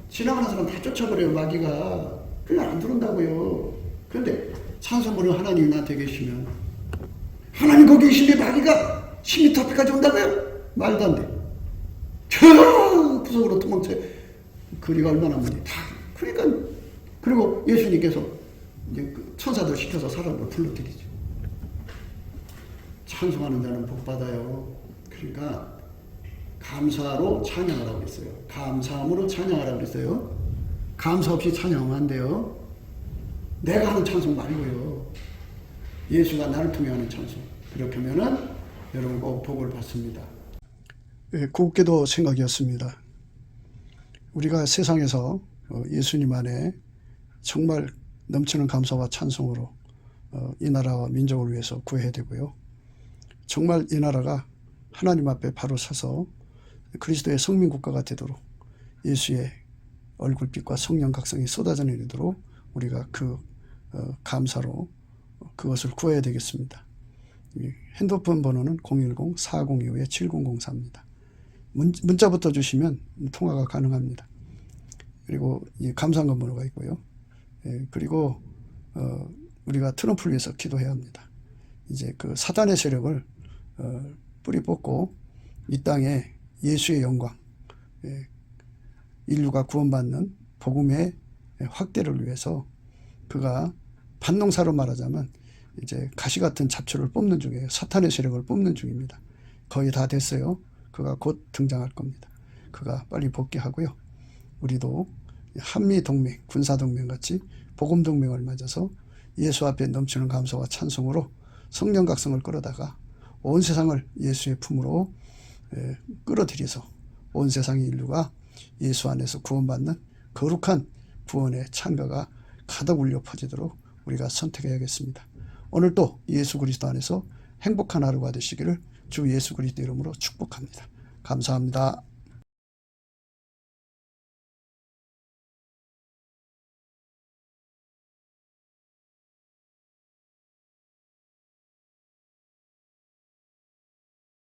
지나가는 사람 다 쫓아버려요. 마귀가. 그냥 안 들어온다고요. 그런데 찬송 부르는 하나님이 나한테 계시면 하나님 거기 계신데 마귀가 10m 앞에까지 온다고요? 말도 안 돼. 저 구석으로 도망쳐요. 거리가 얼마나 멀리. 다. 그러니까 그리고 예수님께서 이제 그 천사들 시켜서 사람을 불러들이죠. 찬송하는 자는 복 받아요. 그러니까 감사로 찬양하라고 그랬어요. 감사함으로 찬양하라고 그랬어요. 감사 없이 찬양하면 안 돼요. 내가 하는 찬송 말고요. 예수가 나를 통해 하는 찬송. 그렇게 하면은 여러분 꼭 복을 받습니다. 곱게도 생각이었습니다. 우리가 세상에서 예수님 안에 정말 넘치는 감사와 찬송으로 이 나라와 민족을 위해서 구해야 되고요. 정말 이 나라가 하나님 앞에 바로 서서 그리스도의 성민국가가 되도록 예수의 얼굴빛과 성령 각성이 쏟아져 내리도록 우리가 그 감사로 그것을 구해야 되겠습니다. 핸드폰 번호는 010-4025-7004입니다. 문자부터 주시면 통화가 가능합니다. 그리고 감사한금 번호가 있고요. 그리고 우리가 트럼프를 위해서 기도해야 합니다. 이제 그 사단의 세력을 뿌리 뽑고 이 땅에 예수의 영광, 인류가 구원받는 복음의 확대를 위해서 그가 반농사로 말하자면 이제 가시 같은 잡초를 뽑는 중이에요. 사탄의 세력을 뽑는 중입니다. 거의 다 됐어요. 그가 곧 등장할 겁니다. 그가 빨리 복귀하고요. 우리도 한미동맹, 군사동맹 같이 복음동맹을 맺어서 예수 앞에 넘치는 감사와 찬송으로 성령 각성을 끌어다가 온 세상을 예수의 품으로 끌어들여서 온 세상의 인류가 예수 안에서 구원받는 거룩한 구원의 찬가가 가득 울려 퍼지도록 우리가 선택해야겠습니다. 오늘도 예수 그리스도 안에서 행복한 하루가 되시기를 주 예수 그리스도 이름으로 축복합니다. 감사합니다.